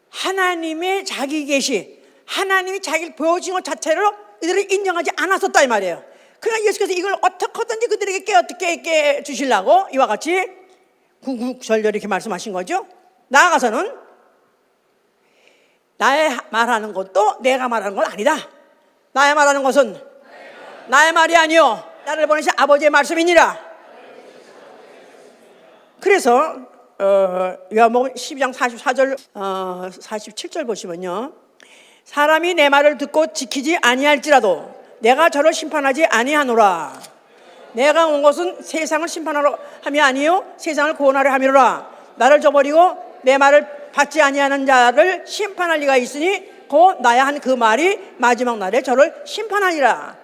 하나님의 자기 계시, 하나님이 자기를 보여준 것 자체로 이들을 인정하지 않았었다 이 말이에요. 그러니까 예수께서 이걸 어떻게든지 그들에게 깨 주시려고 이와 같이 구구절절 이렇게 말씀하신 거죠. 나아가서는 나의 말하는 것도 내가 말하는 건 아니다. 나의 말하는 것은 나의 말이 아니요 나를 보내신 아버지의 말씀이니라. 그래서 요한복음 12장 44절 47절 보시면요, 사람이 내 말을 듣고 지키지 아니할지라도 내가 저를 심판하지 아니하노라. 내가 온 것은 세상을 심판하러 함이 아니요 세상을 구원하려 함이로라. 나를 저버리고 내 말을 받지 아니하는 자를 심판할 리가 있으니 곧 나야 한 그 말이 마지막 날에 저를 심판하리라.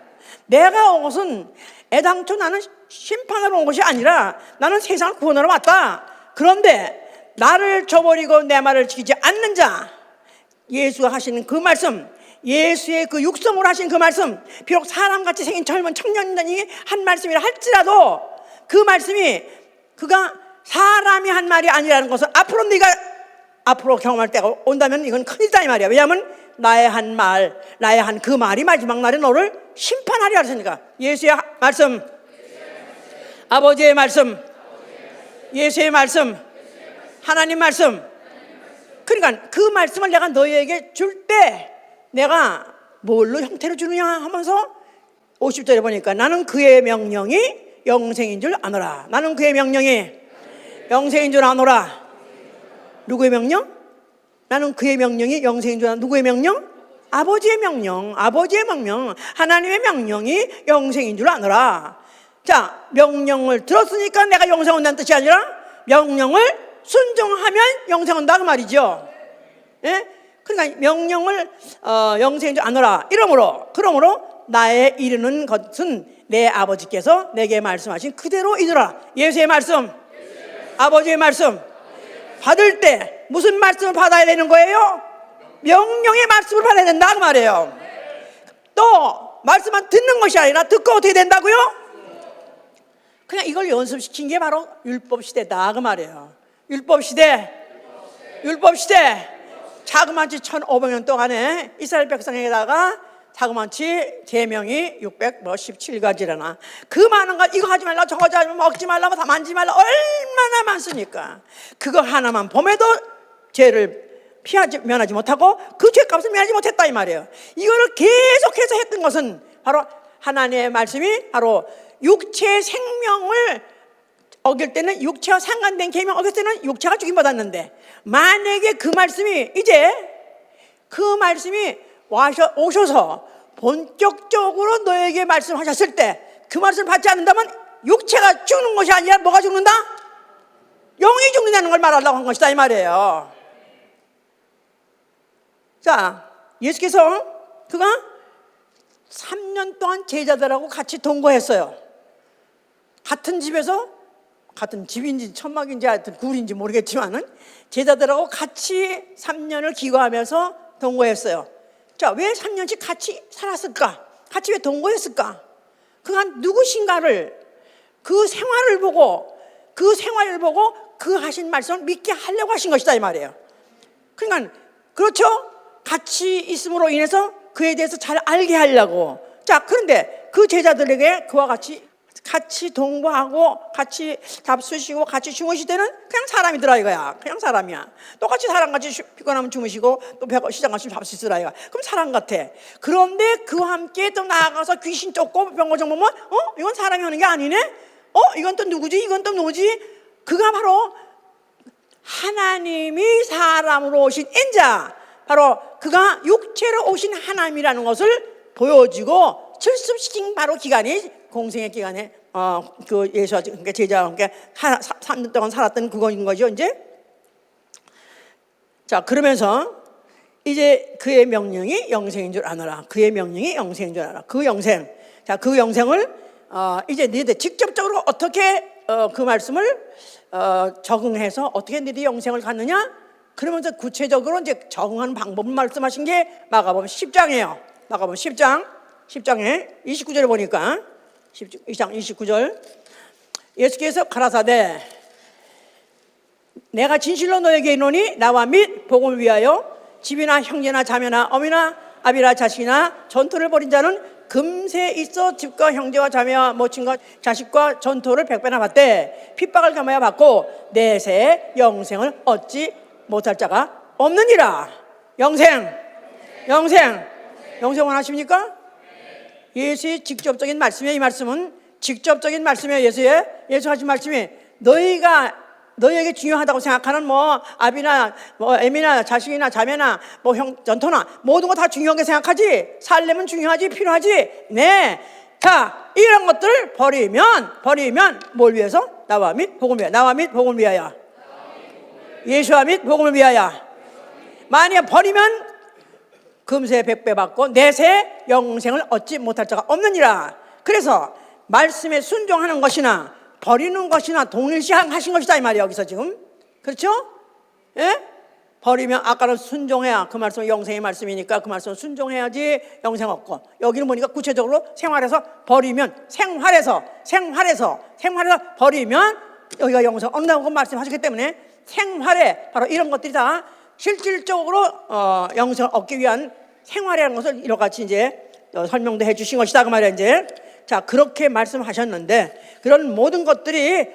내가 온 것은 애당초 나는 심판하러 온 것이 아니라 나는 세상을 구원하러 왔다. 그런데 나를 저버리고 내 말을 지키지 않는 자, 예수가 하시는 그 말씀, 예수의 그 육성으로 하신 그 말씀, 비록 사람같이 생긴 젊은 청년이 한 말씀이라 할지라도 그 말씀이 그가 사람이 한 말이 아니라는 것을 앞으로 네가 경험할 때가 온다면 이건 큰일이다 이 말이야. 왜냐하면 나의 한 말, 나의 한 그 말이 마지막 날에 너를 심판하리라 했으니까. 예수의 말씀, 아버지의 말씀, 예수의 말씀, 하나님 말씀. 그러니까 그 말씀을 내가 너희에게 줄 때 내가 뭘로 형태로 주느냐 하면서 50절에 보니까 나는 그의 명령이 영생인 줄 아노라. 나는 그의 명령이 영생인 줄 아노라. 누구의 명령? 나는 그의 명령이 영생인 줄 아노라. 누구의 명령? 아버지의 명령, 하나님의 명령이 영생인 줄 아노라. 자, 명령을 들었으니까 내가 영생 온다는 뜻이 아니라 명령을 순종하면 영생 온다 그 말이죠. 예? 그러니까 명령을 영생인 줄 아노라. 그러므로 나의 이르는 것은 내 아버지께서 내게 말씀하신 그대로 이르라. 예수의 말씀, 아버지의 말씀 받을 때 무슨 말씀을 받아야 되는 거예요? 명령의 말씀을 받아야 된다 그 말이에요. 또 말씀만 듣는 것이 아니라 듣고 어떻게 된다고요? 그냥 이걸 연습시킨 게 바로 율법시대다 그 말이에요. 율법시대 자그마치 1500년 동안에 이스라엘 백성에다가 사고만치 제명이 617가지라나 그 많은 거 이거 하지 말라 저거 하지 말라 먹지 말라 다 만지지 말라 얼마나 많습니까? 그거 하나만 범해도 죄를 면하지 못하고 그 죄값을 면하지 못했다 이 말이에요. 이거를 계속해서 했던 것은 바로 하나님의 말씀이 바로 육체 생명을 어길 때는 육체와 상관된 계명 어길 때는 육체가 죽임받았는데, 만약에 그 말씀이 이제 그 말씀이 오셔서 본격적으로 너에게 말씀하셨을 때 그 말씀을 받지 않는다면 육체가 죽는 것이 아니라 뭐가 죽는다? 영이 죽는다는 걸 말하려고 한 것이다 이 말이에요. 자, 예수께서 그가 3년 동안 제자들하고 같이 동거했어요. 같은 집에서, 같은 집인지 천막인지 하여튼 굴인지 모르겠지만은 제자들하고 같이 3년을 기거하면서 동거했어요. 자, 왜 3년씩 같이 살았을까? 같이 왜 동거했을까? 그가 누구신가를, 그 생활을 보고 그 하신 말씀을 믿게 하려고 하신 것이다 이 말이에요. 그러니까 그렇죠? 같이 있음으로 인해서 그에 대해서 잘 알게 하려고. 자, 그런데 그 제자들에게 그와 같이 동거하고 같이 잡수시고 같이 주무실 때는 그냥 사람이더라 이거야. 그냥 사람이야. 똑같이 사람같이 피곤하면 주무시고 또 시장 가시면 잡수시더라 이거야. 그럼 사람 같아. 그런데 그와 함께 또 나아가서 귀신 쫓고 병고정 보면 이건 사람이 하는 게 아니네? 이건 또 누구지? 이건 또 누구지? 그가 바로 하나님이 사람으로 오신 인자, 바로 그가 육체로 오신 하나님이라는 것을 보여주고 실습시킨 바로 기간이 공생의 기간에 그 예수와 그러니까 제자와 함께 3년 동안 살았던 그거인 거죠 이제. 자, 그러면서 이제 그의 명령이 영생인 줄 아노라. 그의 명령이 영생인 줄 알아. 그 영생. 자, 그 영생을 이제 너희들 직접적으로 어떻게 그 말씀을 적응해서 어떻게 너희들이 영생을 갖느냐? 그러면서 구체적으로 이제 적응하는 방법을 말씀하신 게 마가복음 10장이에요. 마가복음 10장에 29절에 보니까 10장 29절 예수께서 가라사대 내가 진실로 너에게 이르노니 나와 및 복음을 위하여 집이나 형제나 자매나 어미나 아비나 자식이나 전토를 벌인 자는 금세 있어 집과 형제와 자매와 모친과 자식과 전토를 100배나 받되 핍박을 감하여 받고 내세 영생을 얻지 못할 자가 없느니라. 영생 원하십니까? 예수의 직접적인 말씀이에요. 이 말씀은 직접적인 말씀이에요. 예수 하신 말씀이 너희에게 중요하다고 생각하는 아비나 애미나 자식이나 자매나 전토나 모든 거 다 중요하게 생각하지. 살려면 중요하지, 필요하지. 네. 자, 이런 것들을 버리면 뭘 위해서? 나와 및 복음을 위하여. 예수와 및 복음을 위하여. 만약 버리면 금세 100배 받고 내세 영생을 얻지 못할 자가 없느니라. 그래서 말씀에 순종하는 것이나 버리는 것이나 동일시하신 것이다 이 말이에요. 여기서 지금 그렇죠? 예? 버리면 아까는 순종해야 그 말씀은 영생의 말씀이니까 그 말씀은 순종해야지 영생 얻고, 여기는 보니까 구체적으로 생활에서 버리면 생활에서 버리면 여기가 영생 얻는다고 말씀하셨기 때문에 생활에 바로 이런 것들이 다 실질적으로 영생을 얻기 위한 생활이라는 것을 이렇게 이제 설명도 해주신 것이다 그 말이야 이제. 자, 그렇게 말씀하셨는데 그런 모든 것들이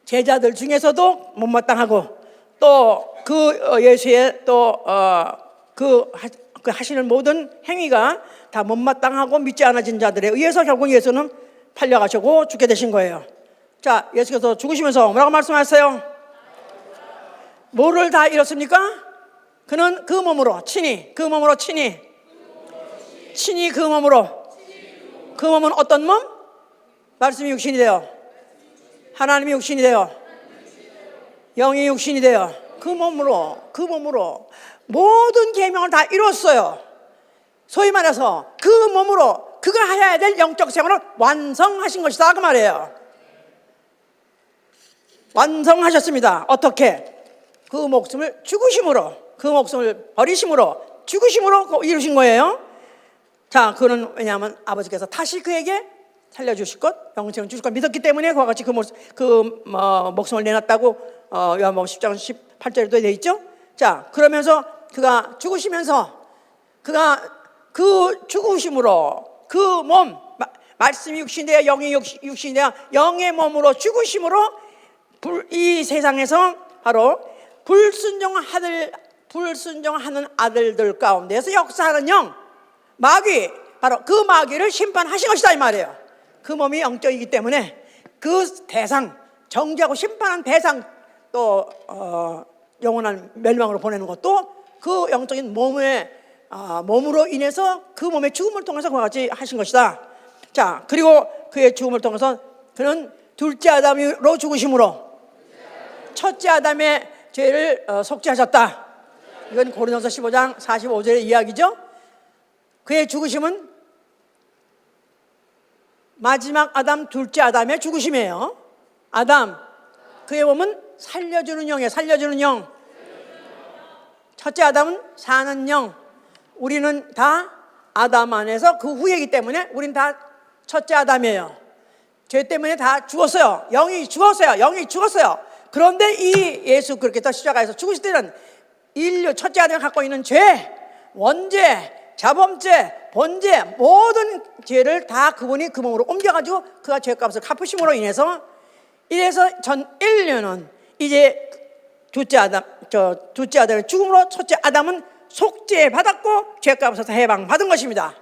제자들 중에서도 못마땅하고 또 그 예수의 또 그 하시는 모든 행위가 다 못마땅하고 믿지 않아진 자들에 의해서 결국 예수는 팔려가시고 죽게 되신 거예요. 자, 예수께서 죽으시면서 뭐라고 말씀하셨어요? 뭐를 다 잃었습니까? 그는 그 몸으로 친히 그 몸은 어떤 몸? 말씀이 육신이 되어 하나님이 육신이 되어 영이 육신이 되어 그 몸으로 모든 계명을 다 이뤘어요. 소위 말해서 그 몸으로 그가 해야 될 영적 생활을 완성하신 것이다 그 말이에요. 완성하셨습니다. 어떻게? 그 목숨을 죽으심으로, 그 목숨을 버리심으로, 죽으심으로 이루신 거예요. 자, 그는 왜냐하면 아버지께서 다시 그에게 살려주실 것, 영생을 주실 것 믿었기 때문에 그와 같이 목숨을 내놨다고 요한복음 10장 18절에도 되어 있죠. 자, 그러면서 그가 죽으시면서 그가 그 죽으심으로 그 몸, 말씀이 육신되어 영이 육신되어 영의 몸으로 죽으심으로 이 세상에서 바로 불순종하는 아들들 가운데서 역사하는 영, 마귀, 바로 그 마귀를 심판하신 것이다 이 말이에요. 그 몸이 영적이기 때문에 그 대상, 정죄하고 심판한 대상, 또 영원한 멸망으로 보내는 것도 그 영적인 몸으로 인해서 그 몸의 죽음을 통해서 그와 같이 하신 것이다. 자, 그리고 그의 죽음을 통해서 그는 둘째 아담으로 죽으심으로 첫째 아담의 죄를 속죄하셨다. 이건 고린도서 15장 45절의 이야기죠. 그의 죽으심은 마지막 아담, 둘째 아담의 죽으심이에요. 아담, 그의 몸은 살려주는 영이에요. 살려주는 영. 첫째 아담은 사는 영. 우리는 다 아담 안에서 그 후예이기 때문에 우리는 다 첫째 아담이에요. 죄 때문에 다 죽었어요. 영이 죽었어요. 그런데 이 예수 그리스도 십자가에서 죽으실 때는 인류 첫째 아담이 갖고 있는 죄, 원죄, 자범죄, 번죄, 모든 죄를 다 그분이 그 몸으로 옮겨가지고 그가 죄값을 갚으심으로 인해서 이래서 전 인류는 이제 둘째 아담의 죽음으로 첫째 아담은 속죄 받았고 죄값에서 해방 받은 것입니다.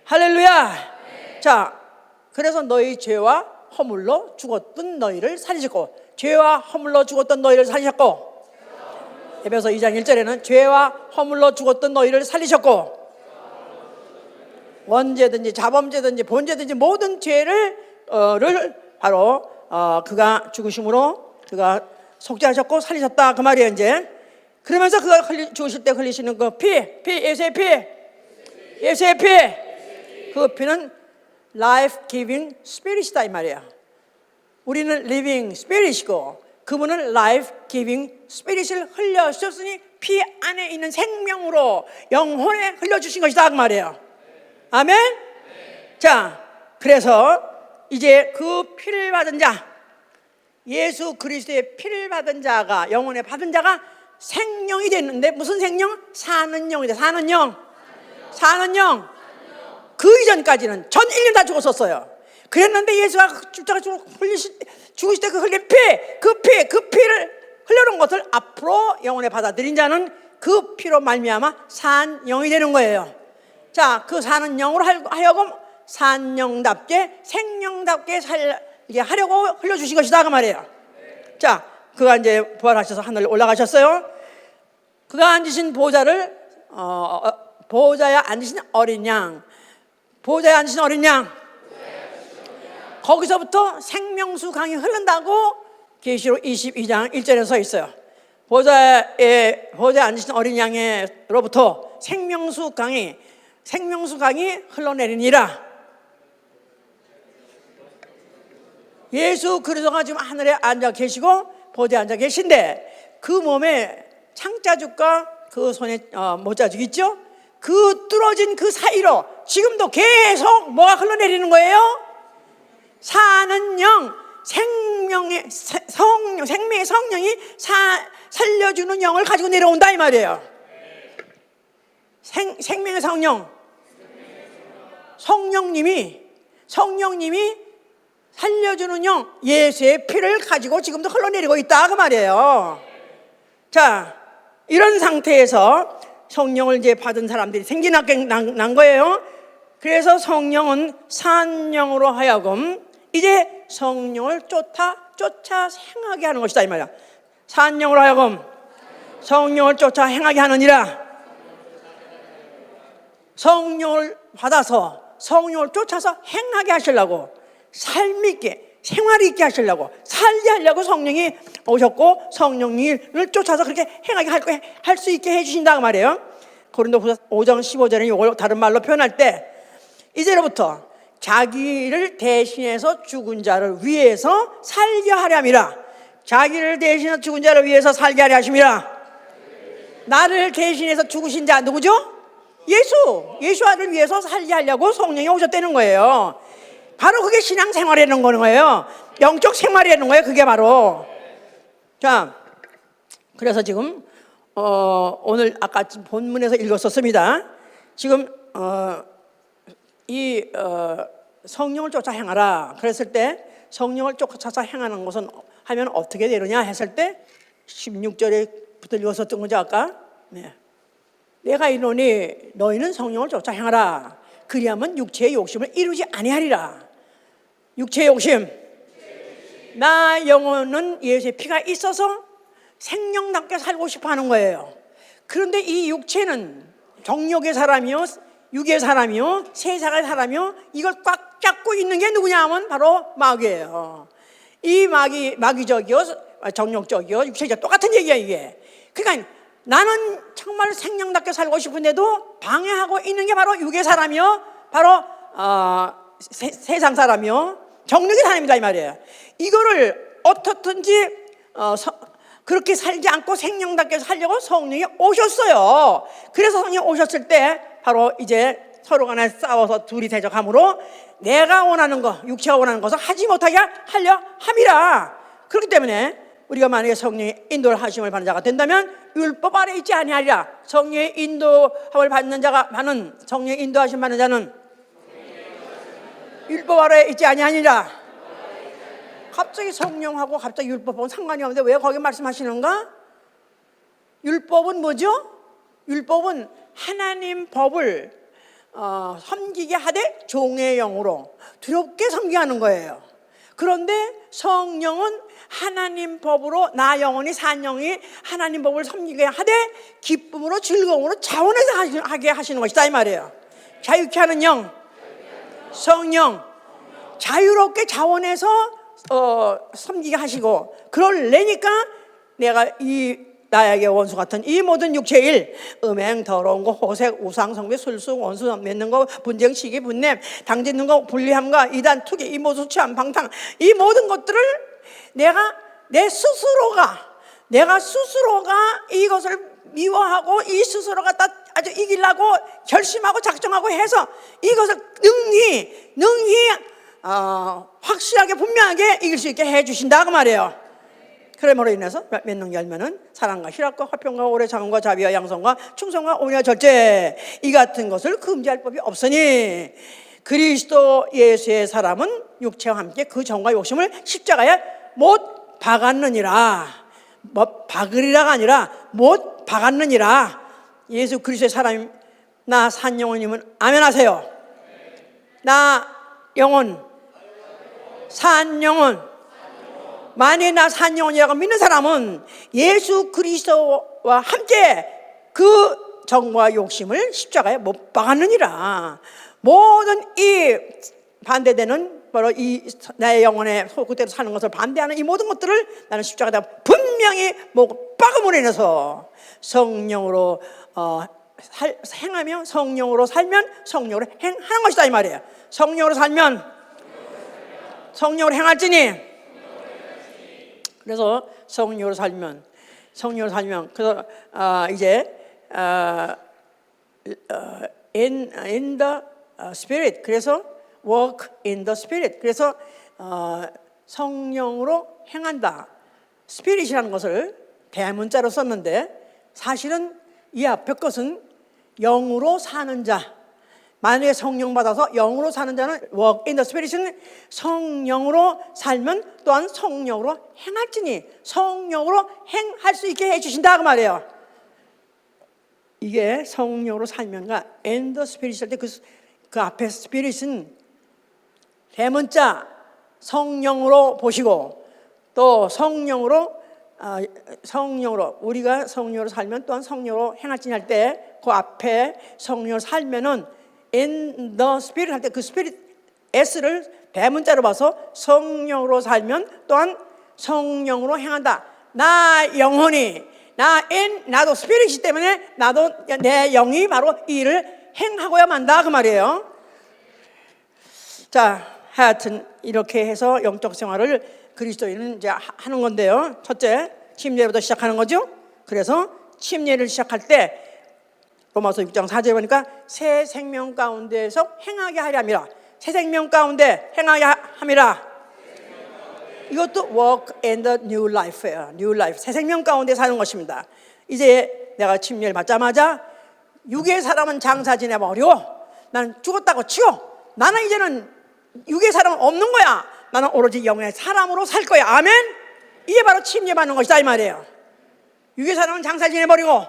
할렐루야. 자, 그래서 너희 죄와 허물로 죽었던 너희를 살리셨고, 죄와 허물로 죽었던 너희를 살리셨고, 에베소 2장 1절에는 죄와 허물로 죽었던 너희를 살리셨고, 원죄든지 자범죄든지 본죄든지 모든 죄를 바로 그가 죽으심으로 그가 속죄하셨고 살리셨다 그 말이에요. 이제 그러면서 그가 죽으실 때 흘리시는 그 예수의 피, 그 피는 life giving spirit이다 이 말이야. 우리는 living spirit이고 그분은 life giving spirit을 흘려주셨으니 피 안에 있는 생명으로 영혼에 흘려주신 것이다 그 말이에요. 아멘. 자, 그래서 이제 그 피를 받은 자, 예수 그리스도의 피를 받은 자가, 영혼에 받은 자가 생명이 됐는데, 무슨 생명? 사는 영이 돼. 사는 영. 그 이전까지는 전 인류 다 죽었었어요. 그랬는데 예수가 죽으실 때 그 흘린 그 피를 흘려놓은 것을 앞으로 영혼에 받아들인 자는 그 피로 말미암아 산 영이 되는 거예요. 자, 그 사는 영으로 하여금 산영답게 생명답게 살게 하려고 흘려주신 것이다 그 말이에요. 자, 그가 이제 부활하셔서 하늘에 올라가셨어요. 그가 앉으신 보좌를 보좌에 앉으신 어린 양, 거기서부터 생명수 강이 흐른다고 계시록 22장 1절에 써 있어요. 보좌에 앉으신 어린 양으로부터 생명수 강이 흘러내리니라. 예수 그리스도가 지금 하늘에 앉아 계시고 보좌에 앉아 계신데 그 몸에 창자죽과 그 손에 모자죽 있죠? 그 뚫어진 그 사이로 지금도 계속 뭐가 흘러내리는 거예요? 사는 영, 생명의 성령이 살려주는 영을 가지고 내려온다 이 말이에요. 생명의 성령님이 살려주는 영, 예수의 피를 가지고 지금도 흘러내리고 있다 그 말이에요. 자, 이런 상태에서 성령을 이제 받은 사람들이 생기나게 난 거예요. 그래서 성령은 산영으로 하여금 이제 성령을 쫓아 행하게 하는 것이다 이 말이야. 산영으로 하여금 성령을 쫓아 행하게 하느니라. 성령을 받아서 성령을 쫓아서 행하게 하시려고, 삶 있게 생활 있게 하시려고, 살게 하려고 성령이 오셨고 성령을 쫓아서 그렇게 행하게 할 수 있게 해주신다 그 말이에요. 고린도후서 5장 15절에 이걸 다른 말로 표현할 때 이제로부터 자기를 대신해서 죽은 자를 위해서 살게 하려 함이라. 자기를 대신해서 죽은 자를 위해서 살게 하려 하심이라. 나를 대신해서 죽으신 자 누구죠? 예수를 위해서 살게 하려고 성령이 오셨다는 거예요. 바로 그게 신앙생활이라는 거예요. 영적 생활이라는 거예요. 그게 바로. 자, 그래서 지금 오늘 아까 본문에서 읽었었습니다. 지금 성령을 쫓아 행하라 그랬을 때 성령을 쫓아서 행하는 것은 하면 어떻게 되느냐 했을 때 16절에부터 읽었었던 거죠 아까. 네. 내가 이르노니 너희는 성령을 쫓아 행하라. 그리하면 육체의 욕심을 이루지 아니하리라. 육체의 욕심. 나 영혼은 예수의 피가 있어서 생명답게 살고 싶어 하는 거예요. 그런데 이 육체는 정욕의 사람이요, 육의 사람이요, 세상의 사람이요, 이걸 꽉 잡고 있는 게 누구냐 하면 바로 마귀예요. 이 마귀적이요, 정욕적이요, 육체적 똑같은 얘기야 이게. 그러니까 나는 정말 생명답게 살고 싶은데도 방해하고 있는 게 바로 육의 사람이요, 바로 세상 사람이요, 정욕의 사람이다 이 말이에요. 이거를 어떻든지 그렇게 살지 않고 생명답게 살려고 성령이 오셨어요. 그래서 성령이 오셨을 때 바로 이제 서로 간에 싸워서 둘이 대적함으로 내가 원하는 거, 육체가 원하는 것을 하지 못하게 하려 함이라. 그렇기 때문에 우리가 만약에 성령의 인도를 하심을 받는 자가 된다면 율법 아래 있지 아니하리라. 성령의 인도함을 받는 자가 받는 성령의 인도하심 받는 자는 율법 아래 있지 아니하니라. 갑자기 성령하고 갑자기 율법하고 상관이 없는데 왜 거기 말씀하시는가? 율법은 뭐죠? 율법은 하나님 법을 섬기게 하되 종의 영으로 두렵게 섬기하는 거예요. 그런데 성령은 하나님 법으로 나 영혼이 산영이 하나님 법을 섬기게 하되 기쁨으로 즐거움으로 자원해서 하게 하시는 것이다 이 말이에요. 자유케 하는 영, 성령, 자유롭게 자원해서 섬기게 하시고 그럴래니까 내가 이 나에게 원수 같은 이 모든 육체의 일, 음행, 더러운 거, 호색, 우상, 성배, 술수, 원수 맺는 거, 분쟁, 시기, 분냄, 당짓는 거, 불리함과 이단, 투기, 이 모두 취함, 방탕, 이 모든 것들을 내 스스로가 이것을 미워하고 이 스스로가 아주 이기려고 결심하고 작정하고 해서 이것을 능히 확실하게 분명하게 이길 수 있게 해주신다 그 말이에요. 그러므로 인해서 맺는 열매는 사랑과 희락과 화평과 오래 참음과 자비와 양성과 충성과 온유와 절제 이 같은 것을 금지할 법이 없으니 그리스도 예수의 사람은 육체와 함께 그 정과 욕심을 십자가에 못 박았느니라. 뭐 박으리라가 아니라 못 박았느니라. 예수 그리스도의 사람이 나 산 영혼이면 아멘 하세요. 나 영혼 산 영혼 만일 나 산 영혼이라고 믿는 사람은 예수 그리스도와 함께 그 정과 욕심을 십자가에 못 박았느니라. 모든 이 반대되는 바로 이 나의 영혼의 그대로 사는 것을 반대하는 이 모든 것들을 나는 십자가에다 분명히 못 박음으로 인해서 성령으로 행하며 성령으로 살면 성령으로 행하는 것이다 이 말이에요. 성령으로 살면 성령으로 행할지니. 그래서 성령으로 살면 그래서 이제 in the spirit 그래서 walk in the spirit 그래서 성령으로 행한다. spirit이라는 것을 대문자로 썼는데 사실은 이 앞에 것은 영으로 사는 자. 만약에 성령 받아서 영으로 사는 자는 walk in the spirit은 성령으로 살면 또한 성령으로 행할지니 성령으로 행할 수 있게 해주신다 그 말이에요. 이게 성령으로 살면과 in the spirit 할 때 그 앞에 spirit은 대문자 성령으로 보시고 또 성령으로 우리가 성령으로 살면 또한 성령으로 행할지니 할 때 그 앞에 성령으로 살면은 in the spirit 할 때 그 spirit s를 대문자로 봐서 성령으로 살면 또한 성령으로 행한다. 나 영혼이 나도 spirit이기 때문에 나도 내 영이 바로 이 일을 행하고야 만다 그 말이에요. 자, 하여튼 이렇게 해서 영적 생활을 그리스도인은 이제 하는 건데요. 첫째, 침례부터 시작하는 거죠. 그래서 침례를 시작할 때 로마서 6장 4절에 보니까 새 생명 가운데에서 행하게 하려 함이라. 새 생명 가운데 행하게 함이라. 이것도 walk in the new life예요. new life. 새 생명 가운데 사는 것입니다. 이제 내가 침례를 받자마자 육의 사람은 장사 지내버리고 나는 죽었다고 치고 나는 이제는 육의 사람은 없는 거야. 나는 오로지 영의 사람으로 살 거야. 아멘. 이게 바로 침례 받는 것이다 이 말이에요. 육의 사람은 장사 지내버리고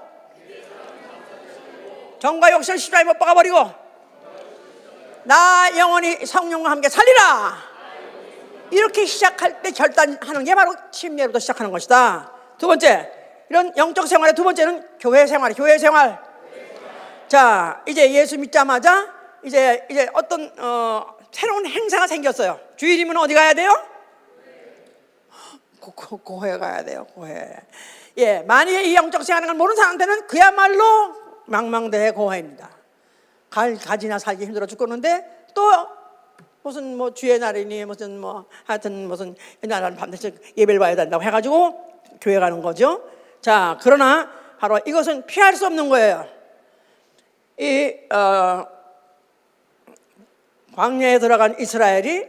정과 욕심을 십자가에 못 박아버리고 나 영원히 성령과 함께 살리라. 이렇게 시작할 때 결단하는 게 바로 침례로부터 시작하는 것이다. 두 번째, 이런 영적 생활의 두 번째는 교회 생활. 자, 이제 예수 믿자마자 이제 어떤 새로운 행사가 생겼어요. 주일이면 어디 가야 돼요? 교회 가야 돼요. 교회. 예, 만약에 이 영적 생활을 모르는 사람한테는 그야말로 망망대해 고해입니다. 가지나 살기 힘들어 죽겠는데 또 무슨 뭐 주의 날이니 무슨 뭐 하여튼 무슨 날은 밤새 예배를 봐야 된다고 해가지고 교회 가는 거죠. 자, 그러나 바로 이것은 피할 수 없는 거예요. 이 광야에 들어간 이스라엘이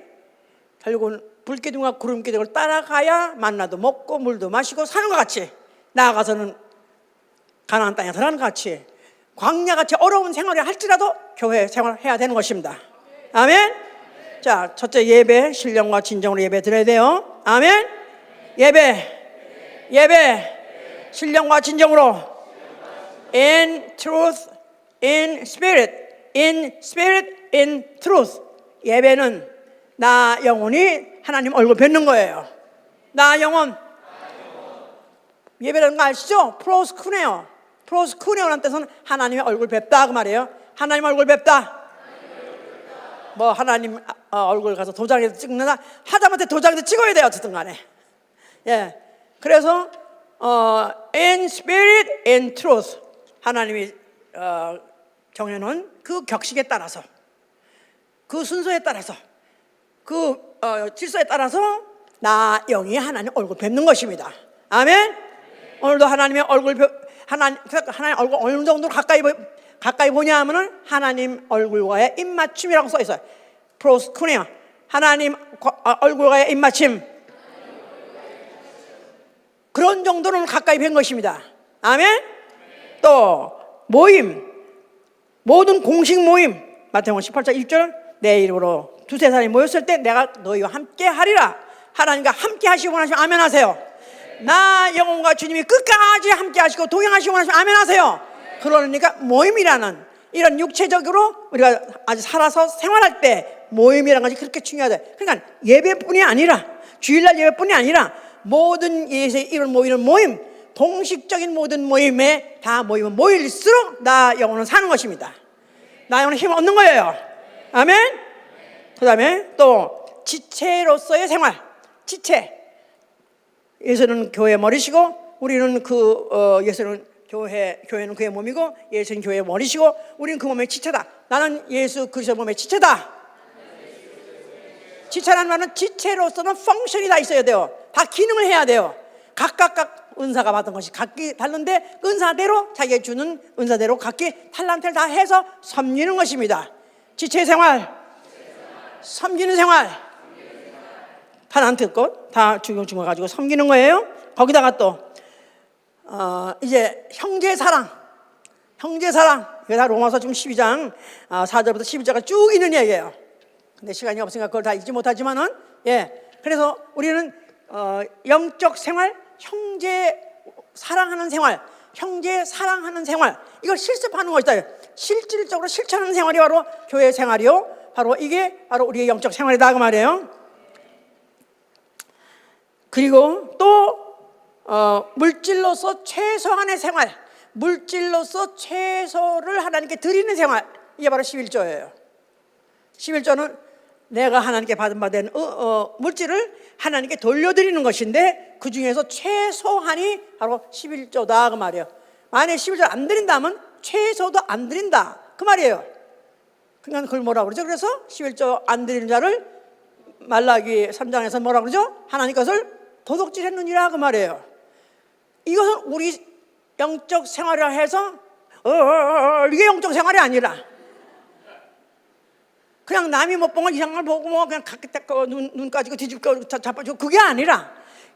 결국은 불기둥과 구름기둥을 따라가야 만나도 먹고 물도 마시고 사는 것 같이, 나아가서는 가나안 땅에 들어가는 것 같이 광야같이 어려운 생활을 할지라도 교회 생활을 해야 되는 것입니다. 아멘. 자, 첫째, 예배, 신령과 진정으로 예배 드려야 돼요. 아멘. 예배, 신령과 진정으로, in truth, in spirit, in truth. 예배는 나 영혼이 하나님 얼굴 뵙는 거예요. 나 영혼. 예배라는 거 아시죠? 프로스쿠네오라는 뜻은 하나님의 얼굴 뵙다 그 말이에요. 하나님 얼굴 뵙다. 뭐 하나님 얼굴 가서 도장에서 찍는다 하다못해 도장에서 찍어야 돼요. 어쨌든 간에. 예. 그래서 in spirit, in truth. 하나님이 정해놓은 그 격식에 따라서, 그 순서에 따라서, 그 질서에 따라서 나 영이 하나님 얼굴 뵙는 것입니다. 아멘. 오늘도 하나님의 얼굴 하나님 얼굴 어느 정도로 가까이 보냐 하면은 하나님 얼굴과의 입맞춤이라고 써 있어요. 프로스쿠네아. 하나님 얼굴과의 입맞춤. 그런 정도는 가까이 뵌 것입니다. 아멘. 또 모든 공식 모임, 마태복음 18장 1절, 내 이름으로 두세 사람이 모였을 때 내가 너희와 함께 하리라. 하나님과 함께 하시고 원하시면 아멘 하세요. 나 영혼과 주님이 끝까지 함께 하시고 동행하시고 원하시면 아멘 하세요. 그러니까 모임이라는, 이런 육체적으로 우리가 아주 살아서 생활할 때 모임이라는 것이 그렇게 중요하다. 그러니까 예배뿐이 아니라, 주일날 예배뿐이 아니라 모든 예수의 이름 모이는 모임, 공식적인 모든 모임에 다 모이면 모일수록 나 영혼은 사는 것입니다. 나 영혼은 힘을 얻는 거예요. 아멘. 그 다음에 또 지체로서의 생활. 지체. 예수는 교회의 머리시고 우리는 예수는 교회는 그의 몸이고 예수는 교회의 머리시고 우리는 그 몸의 지체다. 나는 예수 그리스도 몸의 지체다. 지체라는 말은 지체로서는 펑션이 다 있어야 돼요. 다 기능을 해야 돼요. 각각 은사가 받은 것이 각기 다른데 은사대로 자기가 주는 은사대로 각기 탈란트를 다 해서 섬기는 것입니다. 지체 생활, 섬기는 생활, 탈란트 것 다 중요 가지고 섬기는 거예요. 거기다가 또 이제 형제 사랑. 이게 다 로마서 지금 12장 4절부터 12절까지 쭉 있는 얘기예요. 근데 시간이 없으니까 그걸 다 읽지 못하지만은, 예, 그래서 우리는 영적 생활, 형제 사랑하는 생활, 이걸 실습하는 것이다. 실질적으로 실천하는 생활이 바로 교회 생활이요. 바로 이게 바로 우리의 영적 생활이다 그 말이에요. 그리고 또 물질로서 최소한의 생활, 물질로서 최소를 하나님께 드리는 생활, 이게 바로 11조예요. 11조는 내가 하나님께 받은 물질을 하나님께 돌려드리는 것인데 그 중에서 최소한이 바로 11조다 그 말이에요. 만약에 11조 안 드린다면 최소도 안 드린다 그 말이에요. 그러니까 그걸 뭐라고 그러죠? 그래서 11조 안 드리는 자를 말라기 3장에서 뭐라고 그러죠? 하나님 것을 도둑질했느니라 그 말이에요. 이것은 우리 영적 생활을 해서 이게 영적 생활이 아니라 그냥 남이 못 본 걸 이상한 걸 보고 뭐 그냥 눈 까지고 뒤집고 자빠지고 그게 아니라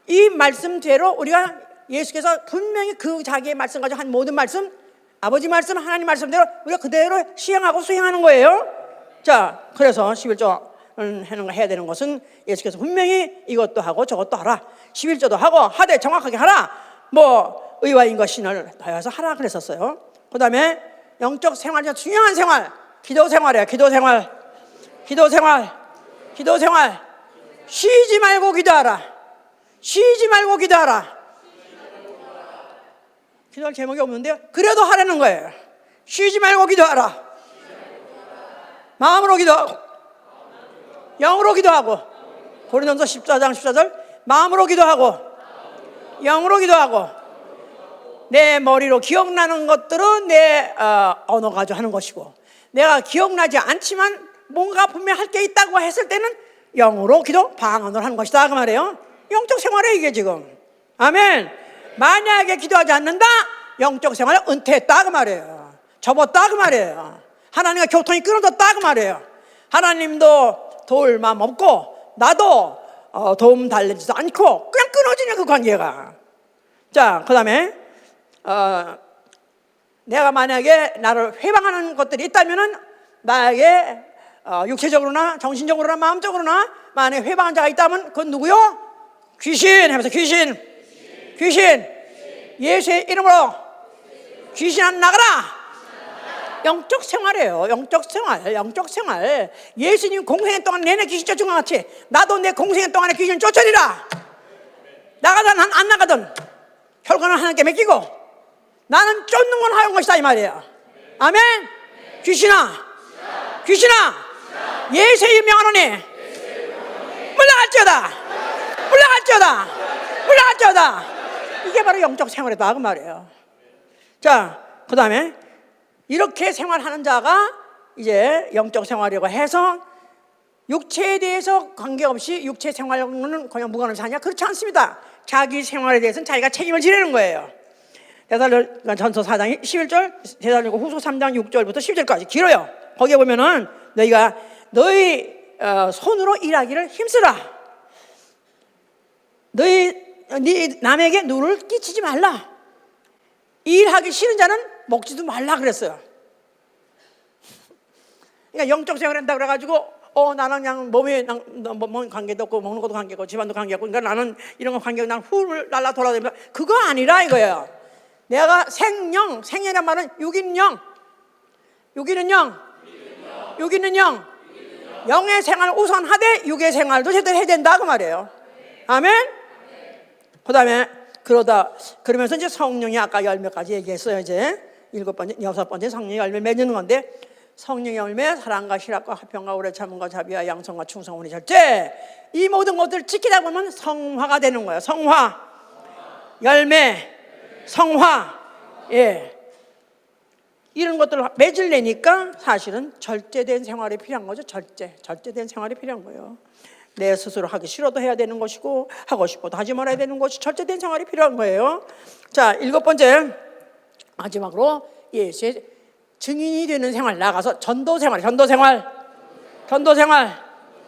이 말씀대로 우리가 예수께서 분명히 그 자기의 말씀 가지고 한 모든 말씀, 아버지 말씀, 하나님 말씀대로 우리가 그대로 시행하고 수행하는 거예요. 자, 그래서 11조 해야 되는 것은 예수께서 분명히 이것도 하고 저것도 하라, 11조도 하고 하되 정확하게 하라, 뭐 의와 인과 신을 더해서 하라 그랬었어요. 그 다음에 영적 생활 중에 중요한 생활, 기도 생활이에요. 기도 생활, 기도 생활, 기도 생활. 쉬지 말고 기도하라. 쉬지 말고 기도하라. 기도할 제목이 없는데요, 그래도 하라는 거예요. 쉬지 말고 기도하라. 마음으로 기도하고 영으로 기도하고, 고린도서 14장 14절, 마음으로 기도하고 영으로 기도하고, 내 머리로 기억나는 것들은 내 언어 가지고 하는 것이고, 내가 기억나지 않지만 뭔가 분명히 할 게 있다고 했을 때는 영으로 기도, 방언을 하는 것이다 그 말이에요. 영적 생활에 이게 지금. 아멘. 만약에 기도하지 않는다, 영적 생활을 은퇴했다 그 말이에요. 접었다 그 말이에요. 하나님과 교통이 끊어졌다 그 말이에요. 하나님도 도울 마음 없고 나도 도움 달래지도 않고 그냥 끊어지냐 그 관계가. 자, 그 다음에 내가 만약에 나를 회방하는 것들이 있다면은, 나에게 육체적으로나 정신적으로나 마음적으로나 만약에 회방한 자가 있다면 그건 누구요? 귀신 하면서 귀신, 귀신, 예수의 이름으로 귀신 안 나가라. 영적 생활이에요. 영적 생활, 영적 생활. 예수님 공생애 동안 내내 귀신 쫓은 것 같이 나도 내 공생애 동안에 귀신 쫓으리라. 나가든 안 나가든 결과는 하나님께 맡기고 나는 쫓는 건 하는 것이다 이 말이에요. 아멘. 귀신아, 귀신아, 예수의 명하노니 물러갈지어다, 물러갈지어다, 물러갈지어다. 이게 바로 영적 생활이다 그 말이에요. 자, 그 다음에 이렇게 생활하는 자가 이제 영적 생활이라고 해서 육체에 대해서 관계없이 육체 생활은 그냥 무관한 사냐? 그렇지 않습니다. 자기 생활에 대해서는 자기가 책임을 지려는 거예요. 데살로니가전서 4장 11절, 데살로니가 후서 3장 6절부터 10절까지 길어요. 거기에 보면은 너희가 너희 손으로 일하기를 힘쓰라. 네 남에게 누를 끼치지 말라. 일하기 싫은 자는 먹지도 말라 그랬어요. 그러니까 영적 생활을 한다 그래가지고 나는 그냥 몸에 몸 관계도 없고 먹는 것도 관계고 집안도 관계없고, 그러니까 나는 이런 거 관계고 난 훌 날라 돌아다니면서, 그거 아니라 이거예요. 내가 생영, 생이란 말은 육인 영, 육인은 영, 육인은 영, 영의 생활을 우선하되 육의 생활도 제대로 해야 된다 그 말이에요. 아멘. 그 다음에 그러면서 이제 성령이 아까 열매까지 얘기했어요. 이제 7번째, 6번째 성령의 열매 맺는 건데, 성령의 열매, 사랑과 희락과 화평과 오래 참음과 자비와 양성과 충성과 절제, 이 모든 것들을 지키다 보면 성화가 되는 거예요. 성화, 열매, 성화, 예, 이런 것들을 맺으려니까 사실은 절제된 생활이 필요한 거죠. 절제된 생활이 필요한 거예요. 내 스스로 하기 싫어도 해야 되는 것이고 하고 싶어도 하지 말아야 되는 것이 절제된 생활이 필요한 거예요. 자, 7번째 마지막으로 예수의 증인이 되는 생활, 나가서 전도 생활.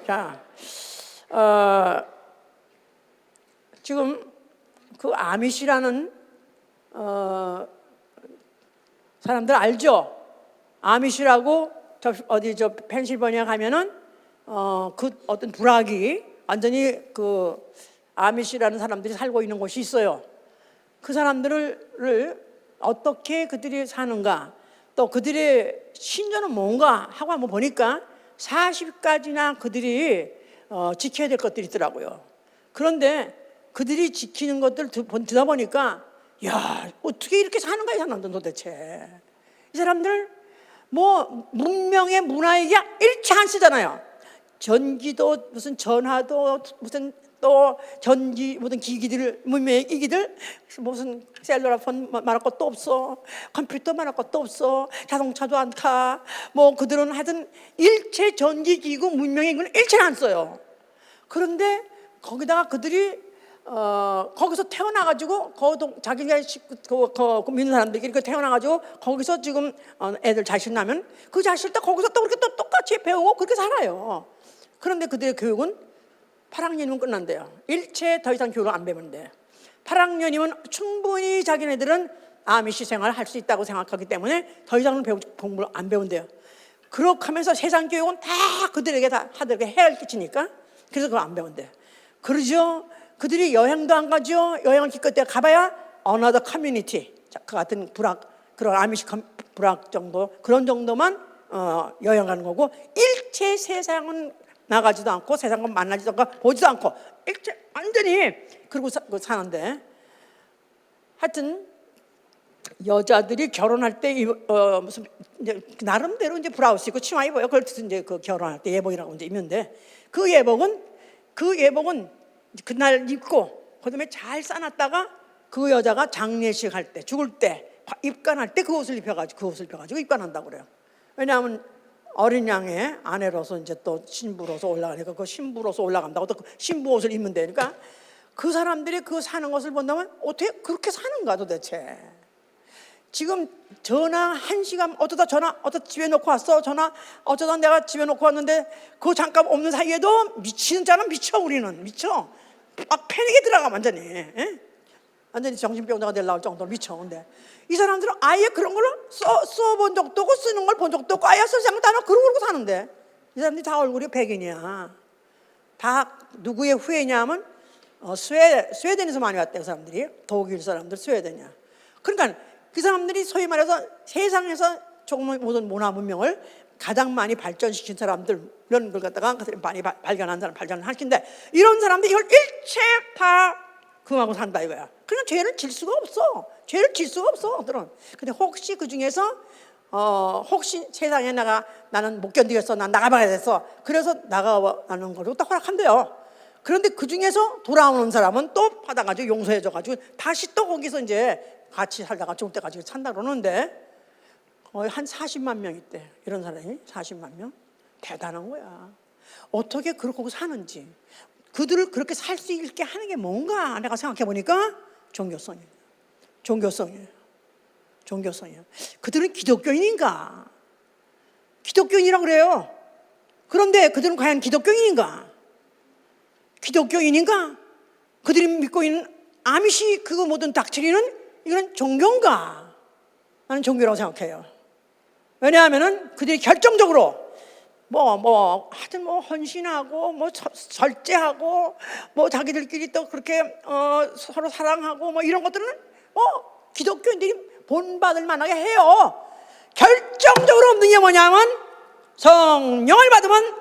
자, 지금 그 아미시라는 사람들 알죠? 아미시라고 저 펜실베니아 가면은 그 어떤 부락이 완전히 그 아미시라는 사람들이 살고 있는 곳이 있어요. 그 사람들을 어떻게 그들이 사는가, 또 그들의 신조는 뭔가 하고 한번 보니까 40가지나 그들이 지켜야 될 것들이 있더라고요. 그런데 그들이 지키는 것들 듣다 보니까, 야, 어떻게 이렇게 사는 거야 이 사람들 도대체. 이 사람들 뭐 문명의 문화에 일치 안 쓰잖아요. 전기도 무슨 전화도 무슨 또 전기 무슨 기기들, 문명의 기기들 무슨 셀룰라폰 말할 것도 없어, 컴퓨터 말할 것도 없어, 자동차도 안 타. 뭐 그들은 하여튼 일체 전기기구 문명의 기구는 일체 안 써요. 그런데 거기다가 그들이 거기서 태어나가지고 자기가 믿는 사람들이 이렇게 태어나가지고 거기서 지금 애들 자식 나면 그 자식도 거기서 또 그렇게 또 똑같이 배우고 그렇게 살아요. 그런데 그들의 교육은 8학년이면 끝난대요. 일체 더 이상 교육을 안 배우면 돼. 8학년이면 충분히 자기네들은 아미시 생활을 할 수 있다고 생각하기 때문에 더 이상은 공부를 안 배운대요. 그렇게 하면서 세상 교육은 다 그들에게 다 하들에게 해를 끼치니까 그래서 그걸 안 배운대요. 그러죠. 그들이 여행도 안 가죠. 여행을 기껏 가봐야 another community, 그 같은 그런 아미시 불악 정도, 그런 정도만 여행 가는 거고, 일체 세상은 나가지도 않고 세상은 만나지도 않고 보지도 않고 일체 완전히 그러고 사는데, 하여튼 여자들이 결혼할 때 무슨 이제 나름대로 이제 브라우스 입고 치마 입어요. 그걸 이제 그 결혼할 때 예복이라고 이제 입는데, 그 예복은 그날 입고 그다음에 잘 싸놨다가 그 여자가 장례식 할 때, 죽을 때, 입관할 때 그 옷을 입혀가지고 입관한다고 그래요. 왜냐하면 어린 양의 아내로서 이제 또 신부로서 올라가니까 그 신부로서 올라간다고 또 그 신부 옷을 입면 되니까, 그 사람들이 그 사는 것을 본다면 어떻게 그렇게 사는가 도대체. 지금 전화 1시간 어쩌다 집에 놓고 왔어. 전화 어쩌다 내가 집에 놓고 왔는데 그 잠깐 없는 사이에도 미치는 자는 미쳐. 우리는 미쳐. 막 패닉에 들어가 완전히. 예? 완전히 정신병자가 되려고 할 정도로 미쳐. 근데 이 사람들은 아예 그런 걸로 써본 적도 없고 쓰는 걸 본 적도 없고 아예 쓸 생각도 안 하고 그러고 사는데, 이 사람들이 다 얼굴이 백인이야. 다 누구의 후예냐면 스웨덴에서 많이 왔대. 그 사람들이 독일 사람들 스웨덴이야. 그러니까 그 사람들이 소위 말해서 세상에서 조금 모든 문화 문명을 가장 많이 발전시킨 사람들, 이런 걸 갖다가 많이 발견한 사람, 발견을 하신데, 이런 사람들이 이걸 일체 다 금하고 산다 이거야. 그러니까 죄를 질 수가 없어. 그들은. 근데 혹시 그 중에서 혹시 세상에 나는 못 견디겠어, 난 나가봐야 됐어, 그래서 나가는 걸로 딱 허락한대요. 그런데 그 중에서 돌아오는 사람은 또 받아가지고 용서해줘가지고 다시 또 거기서 이제 같이 살다가 죽을 때까지 산다 그러는데, 거의 한 40만 명 있대. 이런 사람이 40만 명. 대단한 거야. 어떻게 그렇게 사는지, 그들을 그렇게 살 수 있게 하는 게 뭔가, 내가 생각해 보니까 종교성이에요. 그들은 기독교인인가? 기독교인이라고 그래요. 그런데 그들은 과연 기독교인인가? 그들이 믿고 있는 아미시 그 모든 닥트리는 이건 종교인가? 나는 종교라고 생각해요. 왜냐하면은 그들이 결정적으로 하여튼 헌신하고 절제하고 자기들끼리 또 그렇게 서로 사랑하고 이런 것들은 기독교인들이 본받을 만하게 해요. 결정적으로 없는 게 뭐냐면, 성령을 받으면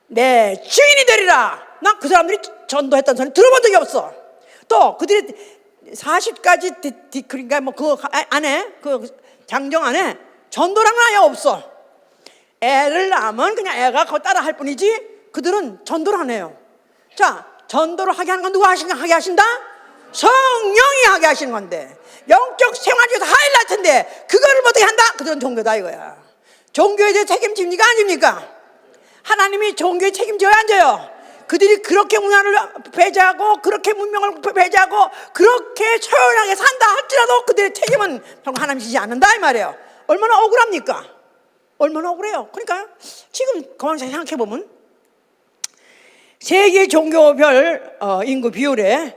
내 증인이 되리라. 나 그 사람들이 전도했던 소리 들어본 적이 없어. 또 그들이 40가지 그러니까 그 안에 그 장정 안에 전도라는 아예 없어. 애를 낳으면 그냥 애가 그거 따라 할 뿐이지 그들은 전도를 안 해요. 자, 전도를 하게 하는 건 누가 하게 하신다? 성령이 하게 하시는 건데, 영적 생활 중에서 하이라이트인데 그거를 어떻게 한다? 그들은 종교다 이거야. 종교에 대해 책임집니까? 아닙니까? 하나님이 종교에 책임져야 안 져요? 그들이 그렇게 문화를 배제하고 그렇게 문명을 배제하고 그렇게 처연하게 산다 할지라도 그들의 책임은 결국 하나님이 지지 않는다 이 말이에요. 얼마나 억울합니까? 얼마나 억울해요. 그러니까 지금 가만히 생각해보면 세계 종교별 인구 비율에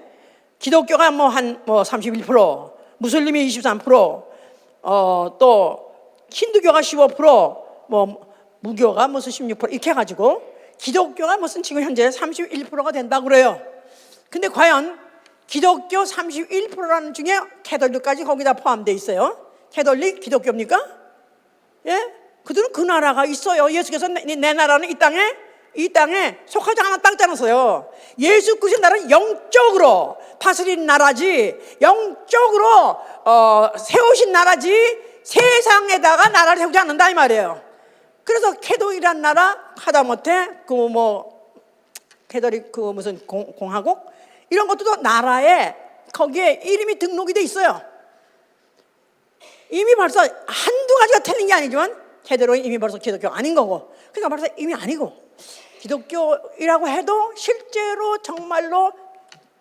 기독교가 한 31%, 무슬림이 23%, 또 힌두교가 15%, 무교가 무슨 16% 이렇게 해가지고 기독교가 무슨 지금 현재 31%가 된다고 그래요. 근데 과연 기독교 31%라는 중에 캐톨릭까지 거기다 포함되어 있어요. 캐톨릭 기독교입니까? 예? 그들은 그 나라가 있어요. 예수께서 내 나라는 이 땅에 속하지 않았다고 했잖아요. 예수 그리스도의 나라는 영적으로 다스린 나라지, 영적으로 세우신 나라지, 세상에다가 나라를 세우지 않는다 이 말이에요. 그래서 캐톨릭이란 나라 하다못해 캐톨릭 무슨 공화국 이런 것도 나라에 거기에 이름이 등록이 돼 있어요. 이미 벌써 한두 가지가 틀린 게 아니지만 캐톨릭은 이미 벌써 기독교가 아닌 거고, 그러니까 벌써 이미 아니고 기독교이라고 해도 실제로 정말로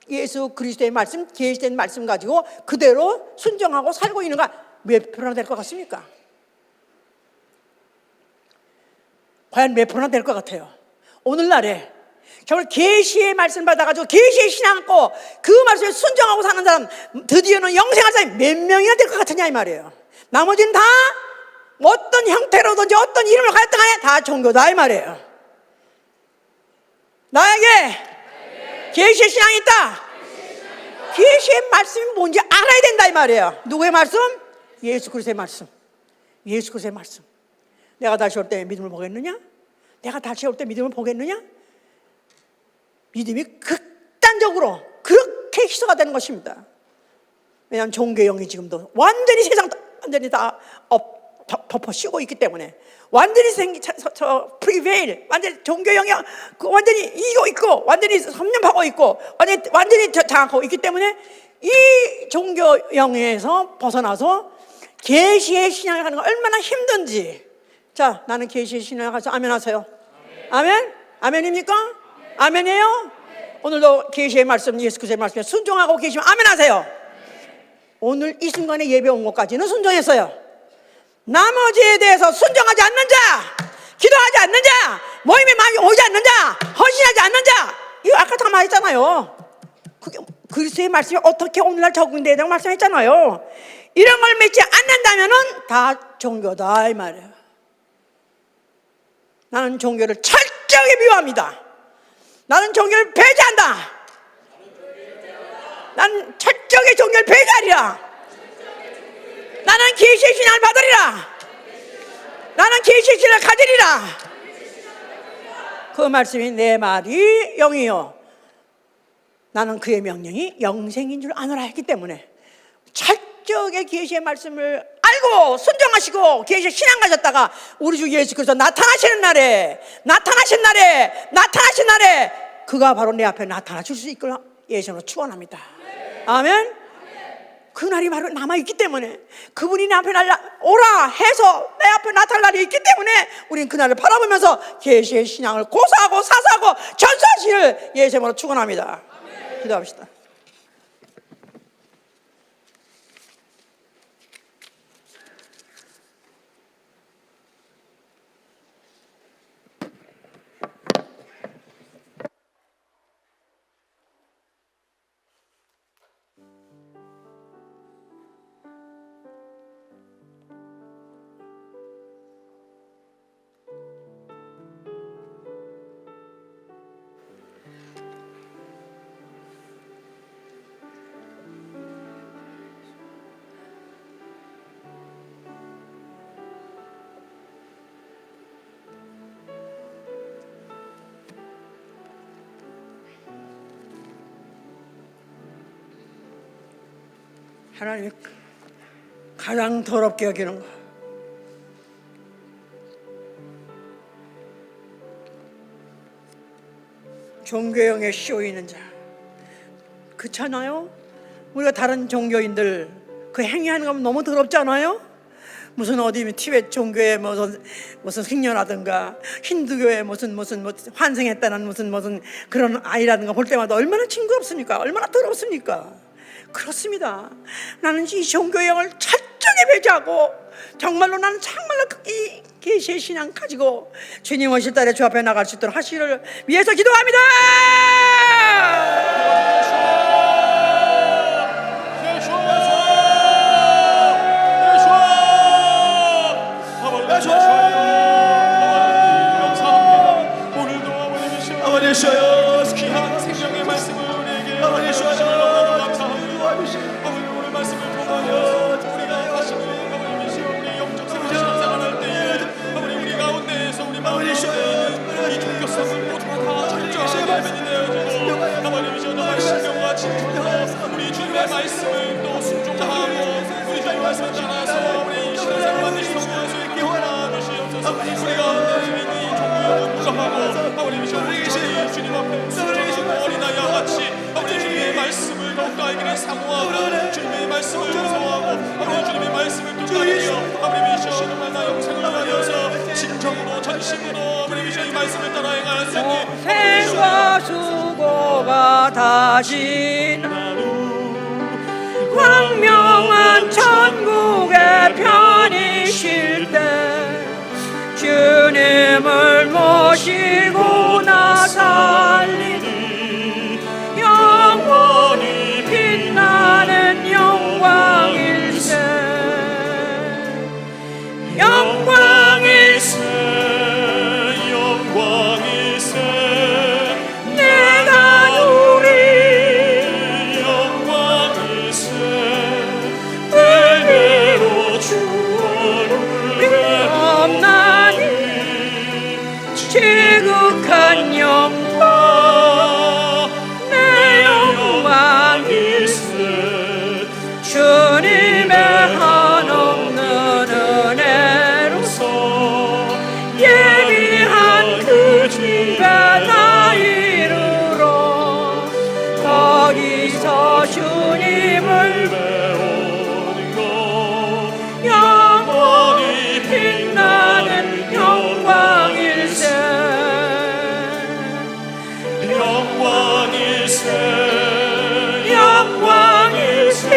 예수 그리스도의 말씀, 계시된 말씀 가지고 그대로 순종하고 살고 있는가 몇 프로나 될 것 같습니까? 과연 몇 프로나 될 것 같아요? 오늘날에 정말 계시의 말씀 받아가지고 계시의 신앙 갖고 그 말씀에 순종하고 사는 사람, 드디어는 영생할 사람이 몇 명이나 될 것 같으냐 이 말이에요. 나머지는 다 어떤 형태로든지 어떤 이름을 가졌든 간에 다 종교다 이 말이에요. 나에게 계시의 신앙이 있다. 계시의 말씀이 뭔지 알아야 된다 이 말이에요. 누구의 말씀? 예수 그리스도의 말씀. 예수 그리스도의 말씀. 내가 다시 올 때 믿음을 보겠느냐? 내가 다시 올 때 믿음을 보겠느냐? 믿음이 극단적으로 그렇게 희소가 되는 것입니다. 왜냐하면 종교의 영이 지금도 완전히 세상 완전히 다 덮어씌우고 있기 때문에 완전히 프리베일, 완전히 종교의 영이 완전히 이기고 있고 완전히 섭렵하고 있고 완전히 장악하고 있기 때문에 이 종교 영에서 벗어나서 계시의 신앙을 하는 거 얼마나 힘든지. 자, 나는 계시의 신앙을 가서 아멘 하세요. 아멘? 아멘입니까? 아멘이에요? 오늘도 계시의 말씀, 예수 그리스도의 말씀에 순종하고 계시면 아멘 하세요. 오늘 이 순간에 예배 온 것까지는 순종했어요. 나머지에 대해서 순종하지 않는 자, 기도하지 않는 자, 모임에 많이 오지 않는 자, 헌신하지 않는 자, 이거 아까 다 말했잖아요. 그게 그리스도의 말씀이 어떻게 오늘날 적용돼야 되고 말씀했잖아요. 이런 걸 믿지 않는다면은 다 종교다 이 말이에요. 나는 종교를 철저하게 미워합니다. 나는 종교를 배제한다. 나는 철저하게 종교를 배제하리라. 나는 계시의 신앙을 받으리라. 나는 계시의 신앙을 가지리라. 그 말씀이 내 말이 영이요 나는 그의 명령이 영생인 줄 아노라 했기 때문에 철저하게 계시의 말씀을 알고 순종하시고 계시의 신앙 가졌다가 우리 주 예수 그리스도 나타나신 날에 그가 바로 내 앞에 나타나 줄 수 있기를 예수로 축원합니다. 아멘. 그날이 바로 남아있기 때문에 그분이 내 앞에 오라 해서 내 앞에 나타날 날이 있기 때문에 우리는 그날을 바라보면서 계시의 신앙을 고사하고 사사하고 전수하시기를 예수로 축원합니다. 기도합시다. 하나님이 가장 더럽게 여기는 거, 종교형에 씌워있는 자. 그렇잖아요? 우리가 다른 종교인들 그 행위하는 거 너무 더럽지 않아요? 무슨 어디 티베트 종교에 무슨 승려라든가 힌두교에 무슨 환생했다는 무슨 그런 아이라든가 볼 때마다 얼마나 징그럽습니까? 얼마나 더럽습니까? 그렇습니다. 나는 이 종교형을 철저하게 배제하고 정말로 나는 정말로 이 계시의 신앙 가지고 주님 오실 날에 주 앞에 나갈 수 있도록 하시기를 위해서 기도합니다. 아버지 귀한 생명의 말씀을 우리에게 오늘 말씀을 통하여 우리가 다시 우리 영적 생활을 때에 우리 가운데에서 우리 마음 가운데 이 종교성을 모두가 다 철저하게 발견이 되어지고 하나님이시여 정말 신명과 진정으로 우리 주님의 말씀을 또 순종하고 우리 주님의 말씀을 따라서 우리 이 신앙생활 반드시 성공할 수 있게 원하시옵소서. 우리 가운데 있는 이 종교를 무장하고 하나님이시여 우리 주님 앞에 순종하고 어린아이와 같이 우리 주님의 말씀을 더욱더 알기를 사모하고 주님의 말씀을 무서워하고 우리 주님의 말씀을 또 따르며 하나님이시여 정말 나 영생을 위하여서 진정으로 전심으로 하나님이시여 이 말씀을 따라 행하였으니 생과 수고가 다신 광명한 천국의 편이실 때 주님을 모시고 나 살리니 영원히 빛나는 영광일세 영광일세 영광일세 내가 누리 영광일세 대대로 주를 없나니 지극한 영광 내 영광일세 주님의 한없는 은혜로서 예비한 그 집에 나 이르러 거기서 주님을 배우는 것 영원히 빛나는 영광일세 영광일세 영광일세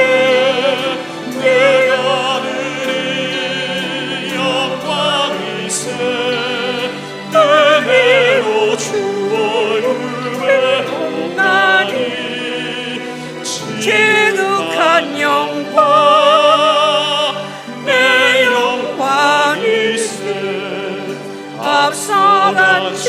내가 누리 영광일세 은혜로 주 얼굴 배우나니 지극한 영광 내 영광일세 영광일세 앞서간 주